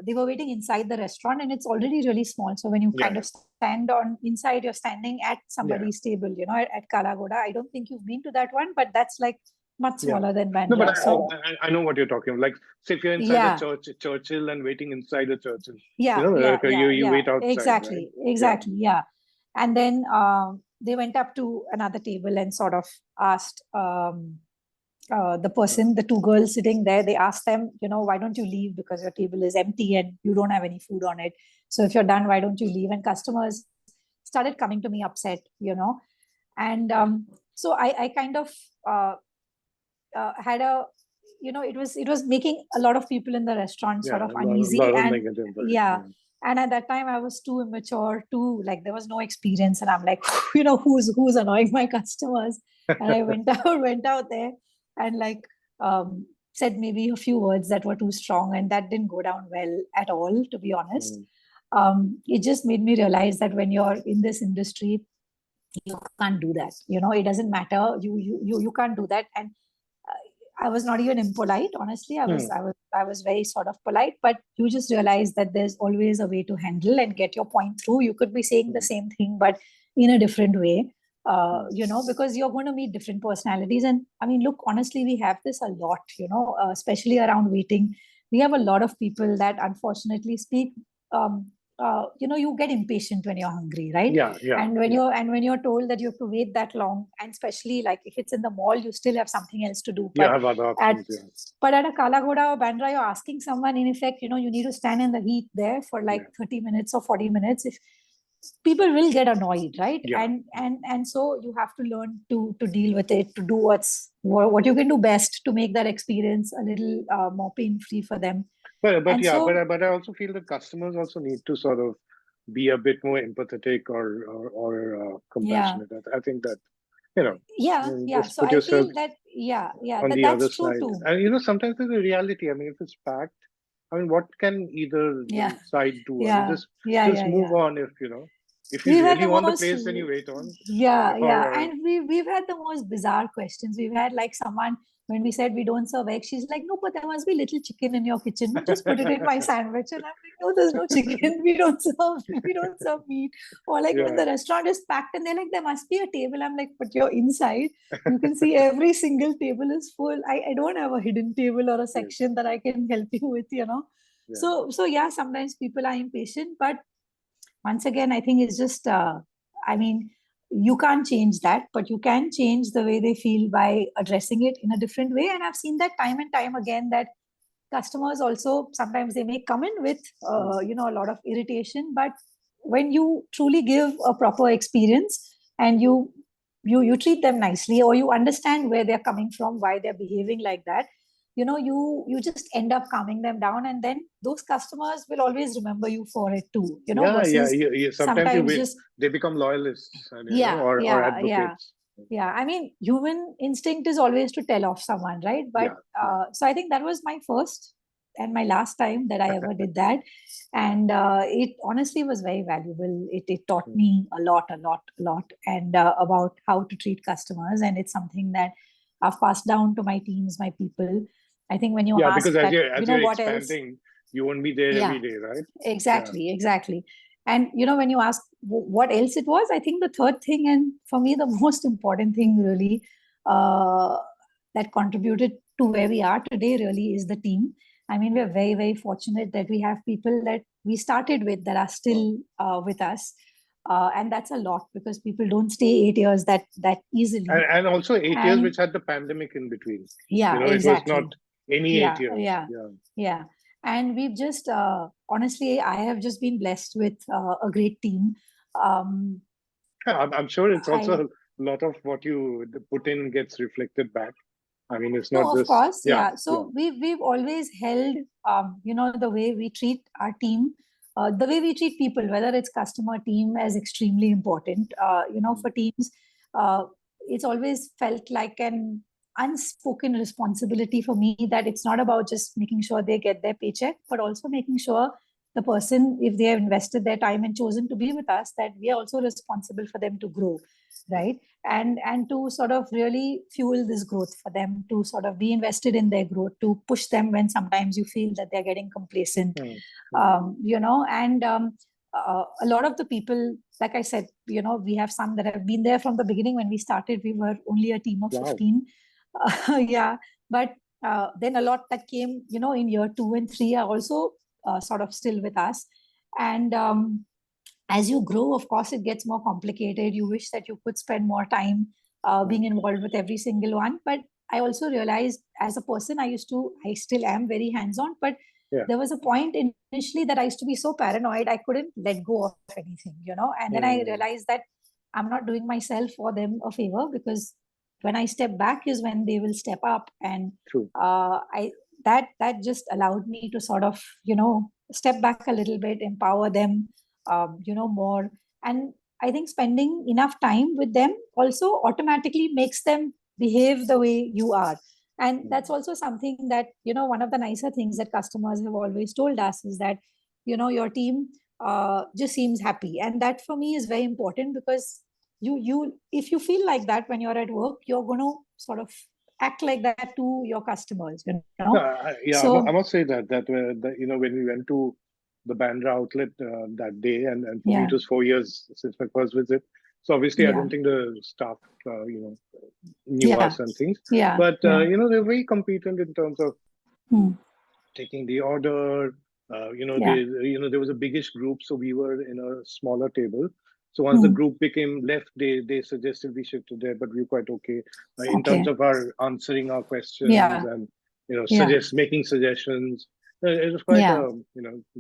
they were waiting inside the restaurant, and it's already really small. So when you kind of stand inside, you're standing at somebody's table, at Kalaghoda. I don't think you've been to that one, but that's like much smaller than Bandra. No, but I know what you're talking about. Like, say if you're inside a Churchill and waiting inside a Churchill. You wait outside. Exactly. Yeah. And then they went up to another table and sort of asked the person, the two girls sitting there, they asked them, why don't you leave, because your table is empty and you don't have any food on it. So if you're done, why don't you leave? And customers started coming to me upset, and so I kind of had a, it was making a lot of people in the restaurant sort of uneasy. And at that time I was too immature, there was no experience, and I'm like, who's annoying my customers? And I went out there and said maybe a few words that were too strong, and that didn't go down well at all, to be honest. It just made me realize that when you're in this industry, you can't do that. It doesn't matter. You can't do that. And I was not even impolite, honestly. I was very sort of polite, but you just realize that there's always a way to handle and get your point through. You could be saying the same thing, but in a different way, because you're going to meet different personalities. And I mean, look, honestly, we have this a lot, especially around waiting. We have a lot of people that unfortunately speak, you get impatient when you're hungry, right? And when you're told that you have to wait that long, and especially like if it's in the mall, you still have something else to do. But have other options, but at a Kalaghoda or Bandra, you're asking someone, in effect, you need to stand in the heat there for 30 minutes or 40 minutes. If people will get annoyed, right? And so you have to learn to deal with it, to do what you can do best to make that experience a little more pain-free for them. But I also feel that customers also need to sort of be a bit more empathetic or compassionate. I think that, So I feel that, on the other side. Too. And sometimes there's a reality. I mean, if it's packed, I mean, what can either side do? Just move on. If you really want the place, then you wait on. And we've had the most bizarre questions. We've had someone, when we said we don't serve eggs, she's like, no, but there must be little chicken in your kitchen. Just put it in my sandwich. And I'm like, no, there's no chicken. We don't serve meat. Or when the restaurant is packed and they're like, there must be a table. I'm like, but you're inside. You can see every single table is full. I don't have a hidden table or a section that I can help you with, So sometimes people are impatient, but once again, I think it's just, you can't change that, but you can change the way they feel by addressing it in a different way. And I've seen that time and time again, that customers also, sometimes they may come in with, a lot of irritation, but when you truly give a proper experience and you treat them nicely, or you understand where they're coming from, why they're behaving like that, you just end up calming them down, and then those customers will always remember you for it too. Sometimes they become loyalists, or advocates. I mean, human instinct is always to tell off someone, right? But so I think that was my first and my last time that I ever did that, and it honestly was very valuable. It taught me a lot, and about how to treat customers, and it's something that I've passed down to my teams, my people. I think when you ask because that, as you're what expanding, else? You won't be there every day, right? Exactly. And when you ask what else it was, I think the third thing, and for me the most important thing really, that contributed to where we are today really is the team. I mean, we're very, very fortunate that we have people that we started with that are still with us. And that's a lot, because people don't stay 8 years that easily. And also 8 years which had the pandemic in between. Exactly. It was not any 8 years. Yeah. And we've just, honestly, I have just been blessed with a great team. Um, I'm sure it's I also a lot of what you put in gets reflected back. I mean, it's not No, of just, course, yeah, yeah. So we've always held, the way we treat our team, the way we treat people, whether it's customer team, as extremely important. For teams, uh, it's always felt like an unspoken responsibility for me that it's not about just making sure they get their paycheck, but also making sure the person, if they have invested their time and chosen to be with us, that we are also responsible for them to grow, right? And to sort of really fuel this growth for them, to sort of be invested in their growth, to push them when sometimes you feel that they're getting complacent. And a lot of the people, like I said, we have some that have been there from the beginning. When we started, we were only a team of wow. 15. Yeah, but then a lot that came, in year 2 and 3 are also sort of still with us. And as you grow, of course, it gets more complicated. You wish that you could spend more time being involved with every single one. But I also realized, as a person, I still am very hands-on, but there was a point initially that I used to be so paranoid, I couldn't let go of anything, and then I realized that I'm not doing myself or them a favor, because when I step back is when they will step up. And I that just allowed me to sort of, step back a little bit, empower them, more. And I think spending enough time with them also automatically makes them behave the way you are. And that's also something that, one of the nicer things that customers have always told us is that, your team just seems happy. And that for me is very important, because if you feel like that when you're at work, you're going to sort of act like that to your customers, I must say that when we went to the Bandra outlet that day, and for me it was 4 years since my first visit. So obviously I don't think the staff knew us and things. But they're very competent in terms of taking the order. There was a biggish group, so we were in a smaller table. So once the group became left, they suggested we shifted there, but we were quite okay in terms of our answering our questions and making suggestions. It was quite a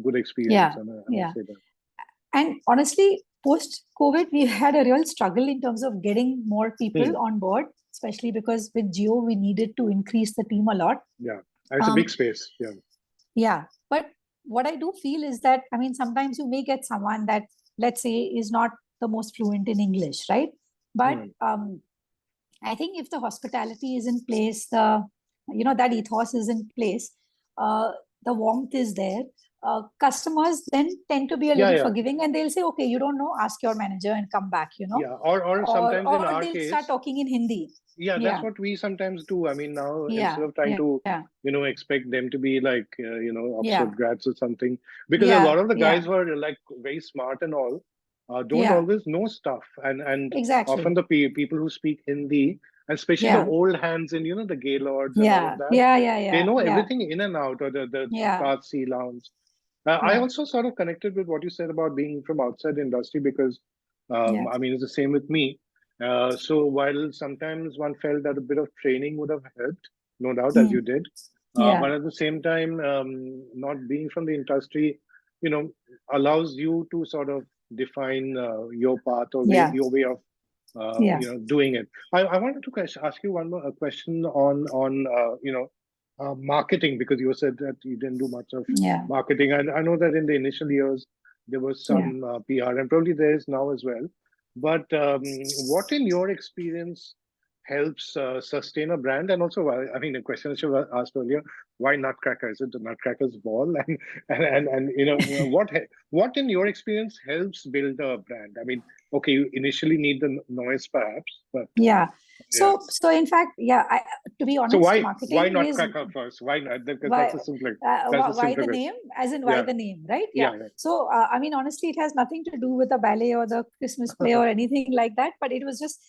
good experience, and I must say that. And honestly, post-COVID, we had a real struggle in terms of getting more people on board, especially because with Geo, we needed to increase the team a lot. Yeah, it's a big space. Yeah, but what I do feel is that, I mean, sometimes you may get someone that, let's say, is not the most fluent in English, right? But I think if the hospitality is in place, that ethos is in place, the warmth is there, customers then tend to be a little forgiving, and they'll say, okay, you don't know, ask your manager and come back, or sometimes in our they'll case start talking in Hindi. That's what we sometimes do. I mean, now instead of trying to expect them to be like Oxford grads or something, because a lot of the guys were like very smart and all, don't always know stuff, and often the people who speak Hindi, and especially the old hands in the Gaylords and all of that, they know everything in and out, or the Parsi lounge. I also sort of connected with what you said about being from outside the industry, because I mean, it's the same with me. So while sometimes one felt that a bit of training would have helped, no doubt, as you did, but at the same time, not being from the industry, allows you to sort of define your path, or your way of doing it. I wanted to ask you one more question on marketing, because you said that you didn't do much of marketing. I know that in the initial years there was some PR, and probably there is now as well. But what, in your experience, helps sustain a brand? And also, I mean, a question I should have asked earlier: why Nutcracker? Is it the Nutcracker's ball? And what in your experience helps build a brand? I mean, okay, you initially need the noise, perhaps, but So in fact, to be honest, so marketing why Nutcracker first? Why not? Because why, that's a simple. why the name? As in, why the name, right? So I mean, honestly, it has nothing to do with the ballet or the Christmas play or anything like that. But it was just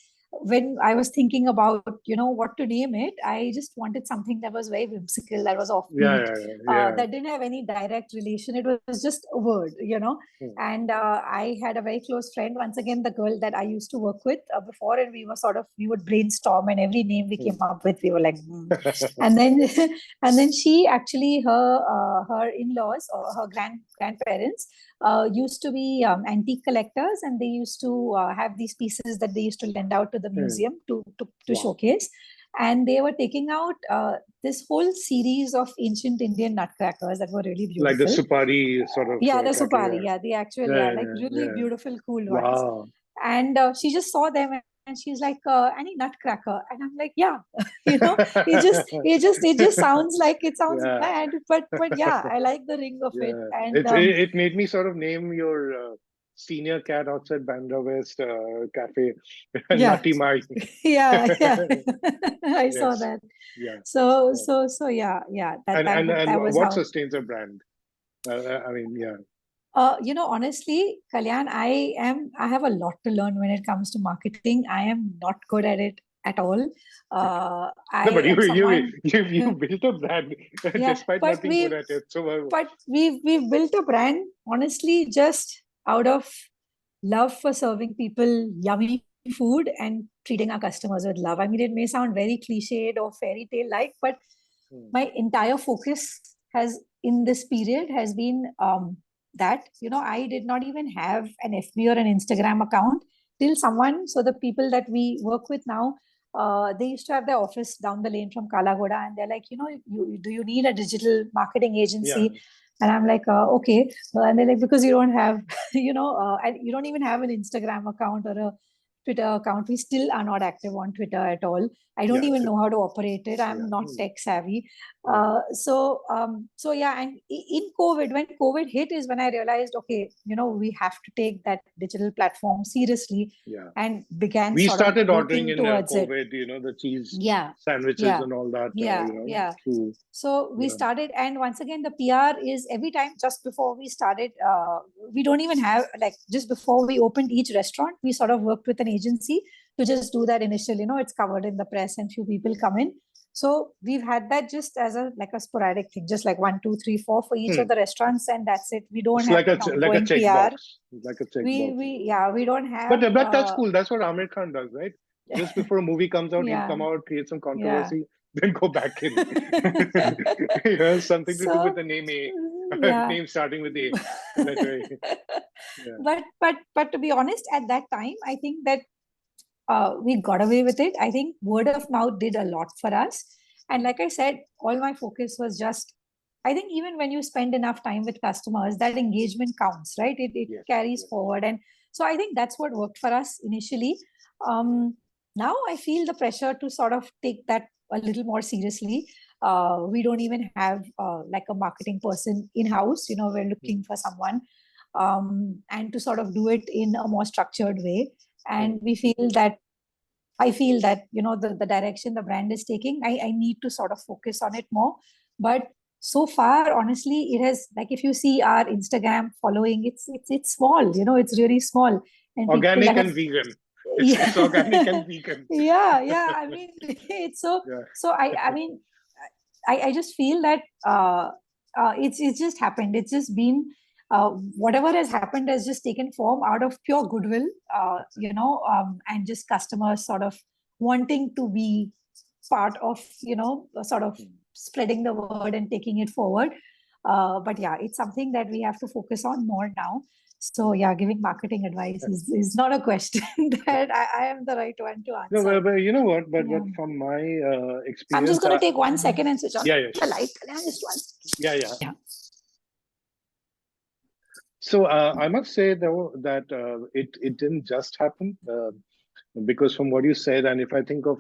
when I was thinking about, what to name it, I just wanted something that was very whimsical, that was offbeat, that didn't have any direct relation. It was just a word. And I had a very close friend, once again, the girl that I used to work with before, and we would brainstorm, and every name we came up with, we were like, and then, and then she actually, her in-laws or her grandparents used to be antique collectors, and they used to have these pieces that they used to lend out to the museum to showcase. And they were taking out this whole series of ancient Indian nutcrackers that were really beautiful. Like the supari sort of. Yeah, the supari. Yeah, the actual, really beautiful, cool ones. Wow. And she just saw them, and she's like, any nutcracker? And I'm like, yeah, it just sounds like, it sounds bad, but yeah, I like the ring of it. And it made me sort of name your senior cat outside Bandra West cafe, Nutty Mai. Yeah. I saw that. Yeah. So yeah. That was what sustains a brand? I mean, yeah. Honestly, Kalyan, I have a lot to learn when it comes to marketing. I am not good at it at all. But you built a brand despite not being good at it. But we've built a brand, honestly, just out of love for serving people yummy food and treating our customers with love. I mean, it may sound very cliched or fairy tale like, but my entire focus in this period has been that, I did not even have an FB or an Instagram account till so the people that we work with now, they used to have their office down the lane from Kalaghoda, and they're like, do you need a digital marketing agency? Yeah. And I'm like, okay. And they're like, because you don't have, and you don't even have an Instagram account or a Twitter account. We still are not active on Twitter at all. I don't even know how to operate it. I'm not tech savvy. So yeah. And in COVID, when COVID hit, is when I realized, okay, we have to take that digital platform seriously, and began. We started ordering in COVID, the cheese sandwiches and all that. So we started, and once again, the PR is every time. Just before we started, we don't even have, just before we opened each restaurant, we sort of worked with an agency to just do that initial, it's covered in the press and few people come in. So we've had that just as a sporadic thing, just like 1, 2, 3, 4 for each of the restaurants, and that's it. We don't have like a checkbox. Like a checkbox. We don't have. But that's cool. That's what Amir Khan does, right? Just before a movie comes out, he'll come out, create some controversy, then go back in. Something to do with the name A. Name starting with A. But to be honest, at that time, I think that we got away with it. I think word of mouth did a lot for us. And like I said, all my focus was just, I think even when you spend enough time with customers, that engagement counts, right? It carries forward. And so I think that's what worked for us initially. Now I feel the pressure to sort of take that a little more seriously. We don't even have a marketing person in-house. We're looking for someone and to sort of do it in a more structured way. And I feel that, the direction the brand is taking, I need to sort of focus on it more. But so far, honestly, it has, if you see our Instagram following, it's small, it's really small. And organic and vegan. It's organic and vegan. Yeah. I mean, it's so I mean, I just feel that it's just happened. It's just been, whatever has happened has just taken form out of pure goodwill, and just customers sort of wanting to be part of, sort of spreading the word and taking it forward. But yeah, it's something that we have to focus on more now. So yeah, giving marketing advice is not a question that I am the right one to answer. No, but you know what? But from my experience, I'm just going to take 1 second and switch on the light. Just one. Yeah. So I must say though that it didn't just happen, because from what you said, and if I think of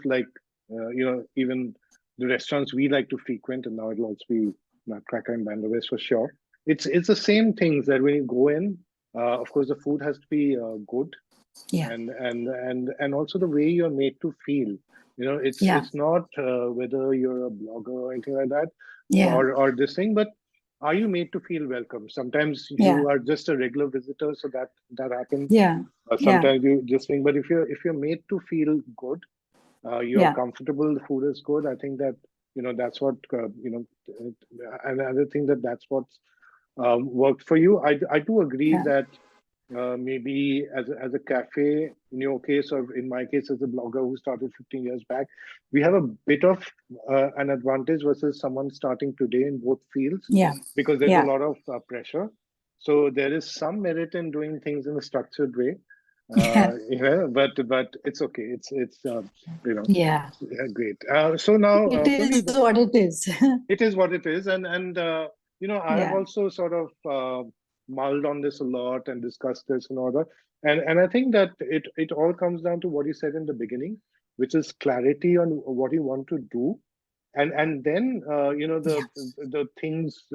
even the restaurants we like to frequent, and now it'll also be Nutcracker and Bandra West for sure. It's the same things that when you go in, of course the food has to be good, and also the way you're made to feel. It's not whether you're a blogger or anything like that, or this thing, but are you made to feel welcome? Sometimes Yeah. you are just a regular visitor, so that happens. Yeah. Yeah. Sometimes you just think, but if you're made to feel good, you're Yeah. comfortable, the food is good. I think that that's what another thing that's what's worked for you. I do agree Yeah. that maybe as a cafe, in your case or in my case as a blogger who started 15 years back, we have a bit of an advantage versus someone starting today in both fields, Yeah. because there's a Yeah. lot of pressure. So there is some merit in doing things in a structured way, Yeah. but it's okay. It's Yeah. great. So now, It is Praveen, what it is. it is what it is, and I have Yeah. also sort of mulled on this a lot and discussed this and all that, and I think that it all comes down to what you said in the beginning, which is clarity on what you want to do, and then Yeah. the things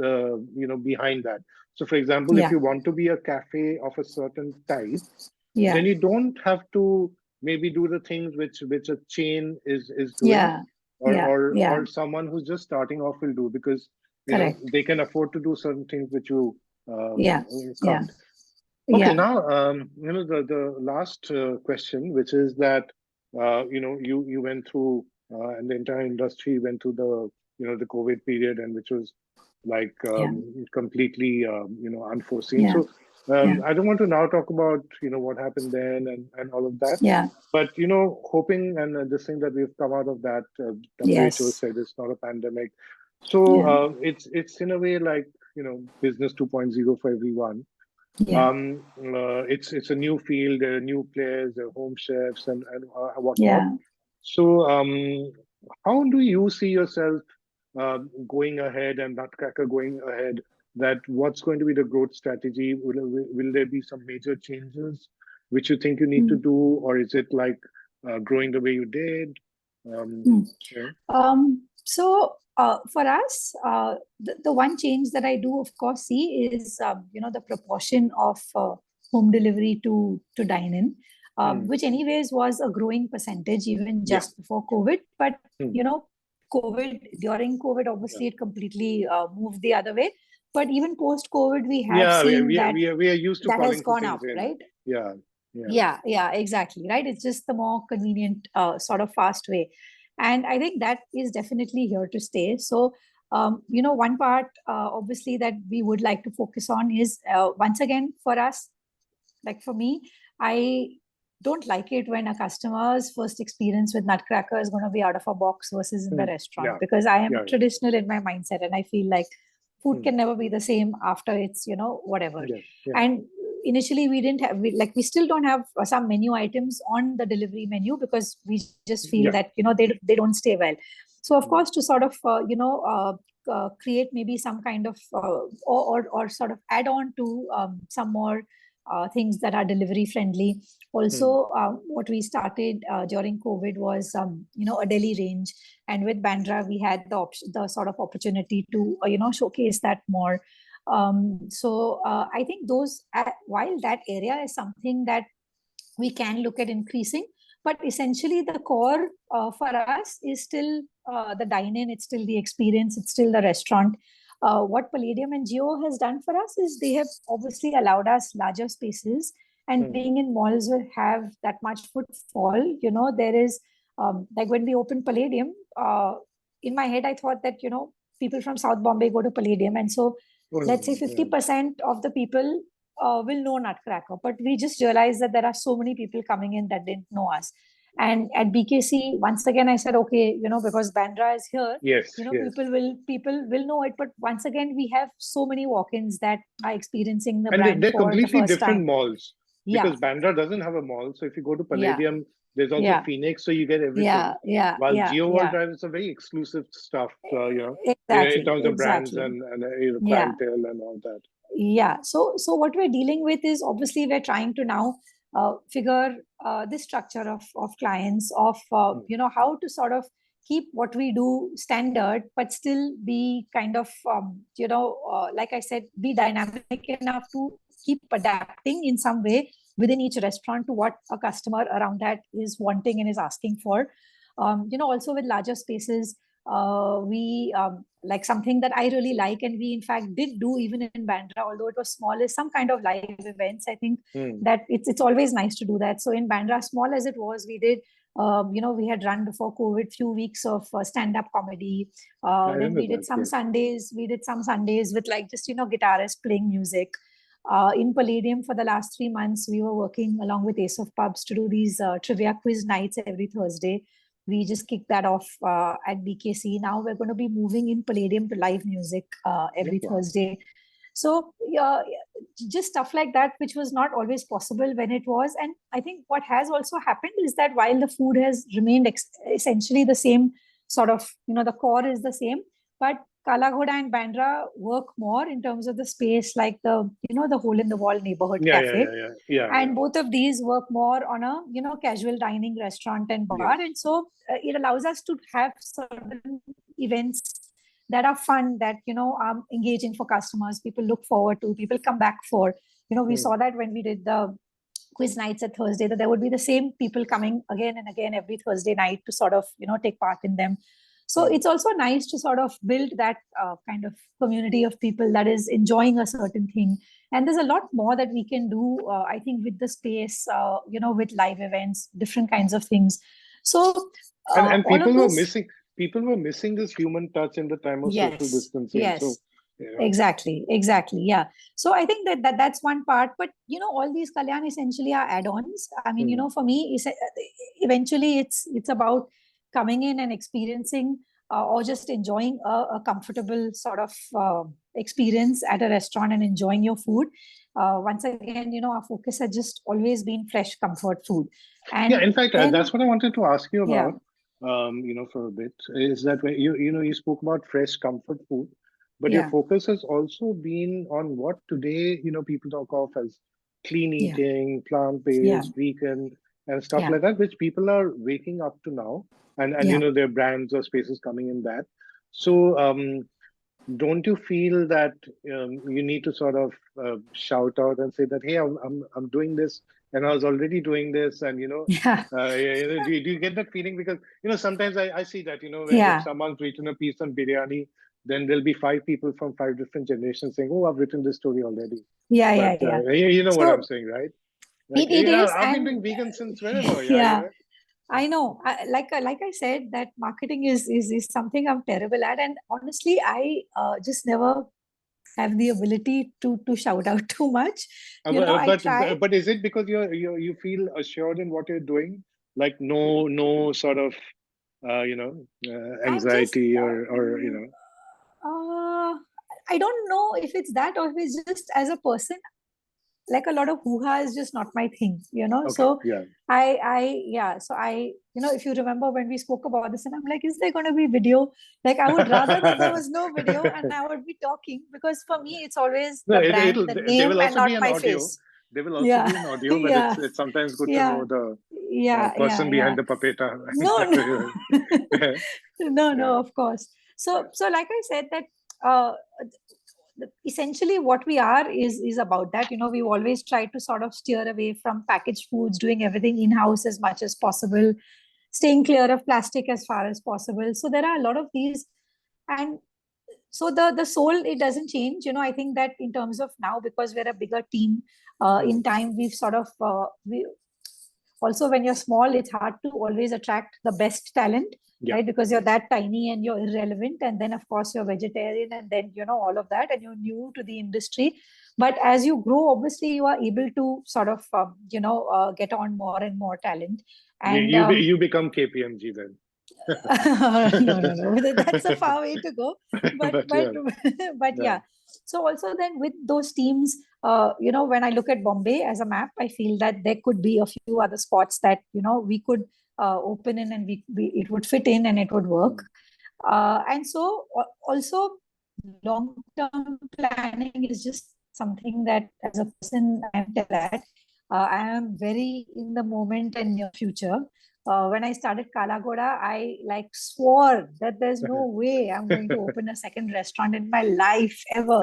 behind that. So, for example, if Yeah. you want to be a cafe of a certain type, Yeah. then you don't have to maybe do the things which a chain is doing, Yeah. or Yeah. or Yeah. or someone who's just starting off will do, because Correct. they can afford to do certain things which you Yeah. Yeah. can't. Okay, Yeah. now the last question, which is that you went through and the entire industry went through the COVID period, and which was like Yeah. completely unforeseen. Yeah. So Yeah. I don't want to now talk about what happened then and all of that, Yeah. but hoping and this thing that we've come out of that. WHO Yes. said it's not a pandemic, so Yeah. it's in a way like business 2.0 for everyone. Yeah. It's a new field. There are new players, there are home chefs, and whatnot. Yeah. So, how do you see yourself going ahead, and Nutcracker going ahead? That what's going to be the growth strategy? Will there be some major changes which you think you need to Mm. do, or is it like growing the way you did? Mm. Yeah. For us, the one change that I do, of course, see is the proportion of home delivery to dine in, Hmm. which anyways was a growing percentage even Yeah. just before COVID. But Hmm. during COVID, Yeah. obviously it completely moved the other way. But even post COVID, we have Yeah. seen that We are used to that has calling for gone things up, in. right? Yeah. Yeah. Yeah, yeah, exactly. Right. It's just the more convenient, sort of fast way. And I think that is definitely here to stay. So, one part, obviously, that we would like to focus on is once again for us, like for me, I don't like it when a customer's first experience with Nutcracker is going to be out of a box versus in the Hmm. restaurant, Yeah. because I am Yeah. Yeah. traditional in my mindset and I feel like food Hmm. can never be the same after it's, whatever. Yeah. Yeah. And initially we didn't have, we still don't have some menu items on the delivery menu because we just feel Yeah. that, they don't stay well. So of Hmm. course, to sort of, create maybe some kind of, or sort of add on to some more things that are delivery friendly. Hmm. Also, what we started during COVID was, a Delhi range, and with Bandra, we had the sort of opportunity to, showcase that more. I think while that area is something that we can look at increasing, but essentially the core for us is still the dine-in, it's still the experience, it's still the restaurant. What Palladium and Geo has done for us is they have obviously allowed us larger spaces, and Hmm. being in malls will have that much footfall. There is, like when we opened Palladium, in my head, I thought that, people from South Bombay go to Palladium. And so Oh, let's say no. Yeah. 50% of the people will know Nutcracker, but we just realized that there are so many people coming in that didn't know us. And at BKC, once again, I said, okay, because Bandra is here, Yes. Yes. people will know it. But once again, we have so many walk-ins that are experiencing the And brand they're for the completely first different time. malls, Yeah, because Bandra doesn't have a mall. So if you go to yeah, Palladium, there's also yeah, Phoenix, so you get yeah, everything. yeah, While yeah, Geo World yeah. Drive is a very exclusive stuff, in Exactly, terms of brands exactly. and Yeah. clientele and all that. Yeah. So what we're dealing with is, obviously we're trying to now figure this structure of clients, of Hmm. how to sort of keep what we do standard, but still be kind of, like I said, be dynamic enough to keep adapting in some way within each restaurant to what a customer around that is wanting and is asking for. Also with larger spaces, we like something that I really like, and we in fact did do even in Bandra, although it was small, is some kind of live events. I think that it's always nice to do that. So in Bandra, small as it was, we did. We had run before COVID few weeks of stand-up comedy. Then we did some Sundays. We did some Sundays with like just guitarists playing music. In Palladium for the last 3 months, we were working along with Ace of Pubs to do these trivia quiz nights every Thursday. We just kicked that off at BKC. Now we're going to be moving in Palladium to live music every Thursday. So just stuff like that, which was not always possible when it was. And I think what has also happened is that while the food has remained essentially the same sort of, the core is the same, but Kalaghoda and Bandra work more in terms of the space, like the hole in the wall neighborhood cafe. And both of these work more on a casual dining restaurant and bar. And so it allows us to have certain events that are fun, that are engaging for customers, people look forward to, people come back for. We saw that when we did the quiz nights at Thursday, that there would be the same people coming again and again every Thursday night to sort of take part in them. So it's also nice to sort of build that kind of community of people that is enjoying a certain thing. And there's a lot more that we can do, I think, with the space, with live events, different kinds of things. So and people were missing. People were missing this human touch in the time of social distancing. Yes. So, Exactly. Yeah. So I think that's one part. But all these Kalyan essentially are add-ons. I mean, for me, eventually it's about coming in and experiencing or just enjoying a comfortable sort of experience at a restaurant and enjoying your food. Once again, our focus has just always been fresh comfort food. And in fact, that's what I wanted to ask you about. For a bit, is that when you spoke about fresh comfort food, but your focus has also been on what today people talk of as clean eating, plant-based, vegan, and stuff like that, which people are waking up to now, and there are brands or spaces coming in that. So don't you feel that you need to sort of shout out and say that, hey, I'm doing this, and I was already doing this, and do you get that feeling? Because sometimes I see that if someone's written a piece on biryani, then there'll be 5 people from 5 different generations saying, oh, I've written this story already. You know what I'm saying, right? Like, it is. I've been doing vegan since whenever. I know. Like I said, that marketing is something I'm terrible at, and honestly, I just never have the ability to shout out too much. I try. But is it because you feel assured in what you're doing? Like no sort of anxiety or I don't know if it's that, or if it's just as a person, like a lot of hoo-ha is just not my thing, so if you remember when we spoke about this, and I'm like, is there going to be video? Like, I would rather that there was no video and I would be talking, because for me it's always the brand, the name, and not my face. There will also be an audio, but it's sometimes good to know the person behind the papeta. No, of course. So like I said, that essentially what we are is about that. We've always tried to sort of steer away from packaged foods, doing everything in-house as much as possible, staying clear of plastic as far as possible. So there are a lot of these, and so the soul, it doesn't change. I think that in terms of now, because we're a bigger team, in time we've sort of also, when you're small, it's hard to always attract the best talent, right? Because you're that tiny and you're irrelevant. And then, of course, you're vegetarian, and then, all of that, and you're new to the industry. But as you grow, obviously, you are able to sort of, get on more and more talent. And you become KPMG then. No. That's a far way to go. But yeah. So also then with those teams, when I look at Bombay as a map, I feel that there could be a few other spots that, we could open in, and it would fit in and it would work. And so also long-term planning is just something that as a person I'm terrible at. I am very in the moment and near future. When I started Kalaghoda, I swore that there's no way I'm going to open a second restaurant in my life, ever.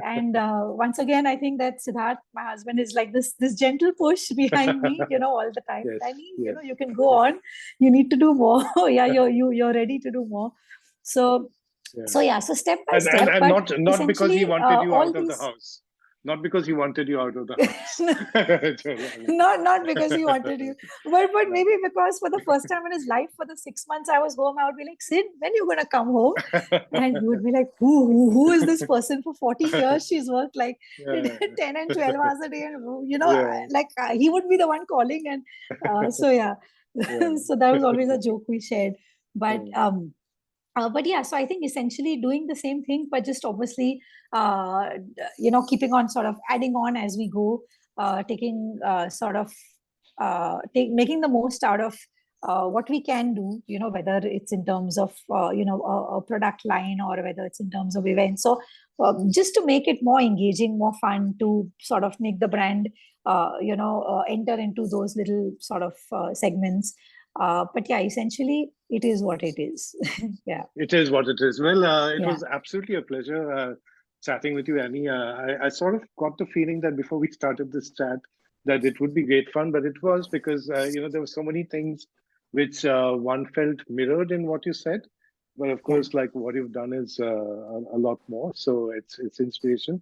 And once again, I think that Siddharth, my husband, is like this gentle push behind me, all the time. I mean, you can go on. You need to do more. You're ready to do more. So, Yeah. so step by step, And but not because he essentially wanted you all out of the these. house. Not because he wanted you out of the house. Not because he wanted you, but No. maybe because for the first time in his life, for the 6 months I was home, I would be like, Sid, when are you gonna come home? And you would be like, who is this person? For 40 years she's worked like Yeah. 10 and 12 hours a day, and Yeah. like he would be the one calling. And so yeah. Yeah. So that was always a joke we shared. But Yeah. but yeah, so I think essentially doing the same thing, but just obviously, keeping on sort of adding on as we go, taking sort of making the most out of what we can do, whether it's in terms of, a product line, or whether it's in terms of events. So just to make it more engaging, more fun, to sort of make the brand, enter into those little sort of segments. But yeah, essentially, it is what it is. Yeah. It is what it is. Well, it Yeah. was absolutely a pleasure chatting with you, Annie. I sort of got the feeling that before we started this chat, that it would be great fun, but it was because there were so many things which one felt mirrored in what you said. But of course, like what you've done is a lot more. So it's inspiration.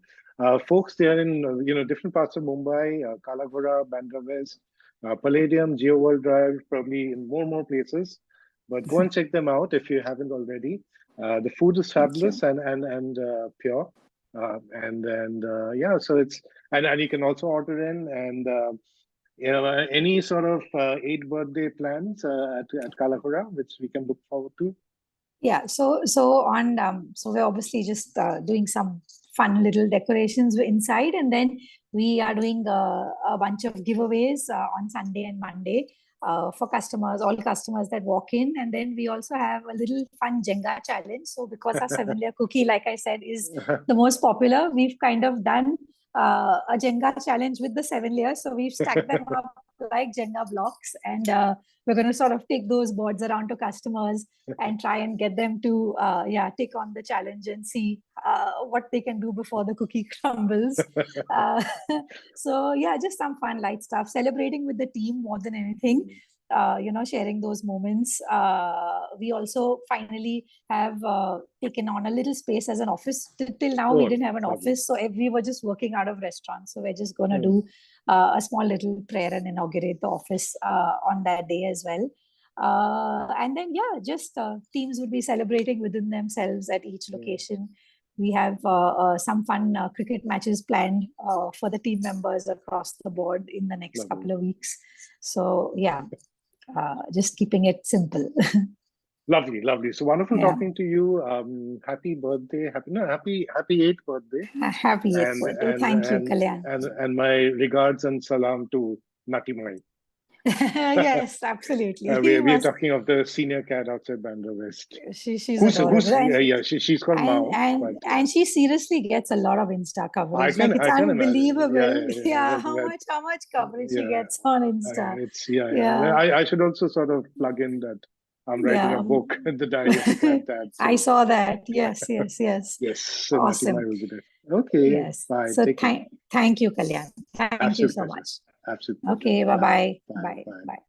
Folks, they are in different parts of Mumbai, Kalaghoda, Bandra West, Palladium, Geo World Drive, probably in more places. But go and check them out if you haven't already. The food is Thank you. fabulous and pure. Yeah, so it's and you can also order in, and any sort of 8th birthday plans at Kalakura, which we can look forward to. Yeah. So we're obviously just doing some fun little decorations inside, and then we are doing a bunch of giveaways on Sunday and Monday for customers, all customers that walk in. And then we also have a little fun Jenga challenge. So because our 7-layer cookie, like I said, is the most popular, we've kind of done a Jenga challenge with the 7 layers. So we've stacked them up like Jenga blocks, and we're going to sort of take those boards around to customers and try and get them to take on the challenge and see what they can do before the cookie crumbles. So yeah, just some fun light stuff, celebrating with the team more than anything. Sharing those moments. We also finally have taken on a little space as an office. Till now, we didn't have an office, so we were just working out of restaurants. So we're just going to do a small little prayer and inaugurate the office on that day as well. And then, yeah, just teams would be celebrating within themselves at each location. We have some fun cricket matches planned for the team members across the board in the next couple of weeks. So, yeah, just keeping it simple. Lovely. So wonderful talking to you. Happy birthday. Happy 8th birthday. Happy 8th birthday. Thank you, Kalyan. And my regards and salam to Natimai. Yes, absolutely. We're talking of the senior cat outside Bandra West. She's adorable. She's called Mao. And she seriously gets a lot of Insta coverage. It's unbelievable. Yeah, how much coverage she gets on Insta. I should also sort of plug in that I'm writing a book, The Diary of a Cat Dad. So. I saw that. Yes. Yes. So awesome. Will be there. Okay. Yes. Bye. So thank you, Kalyan. Thank you so much. Absolutely. Okay. Bye. Bye.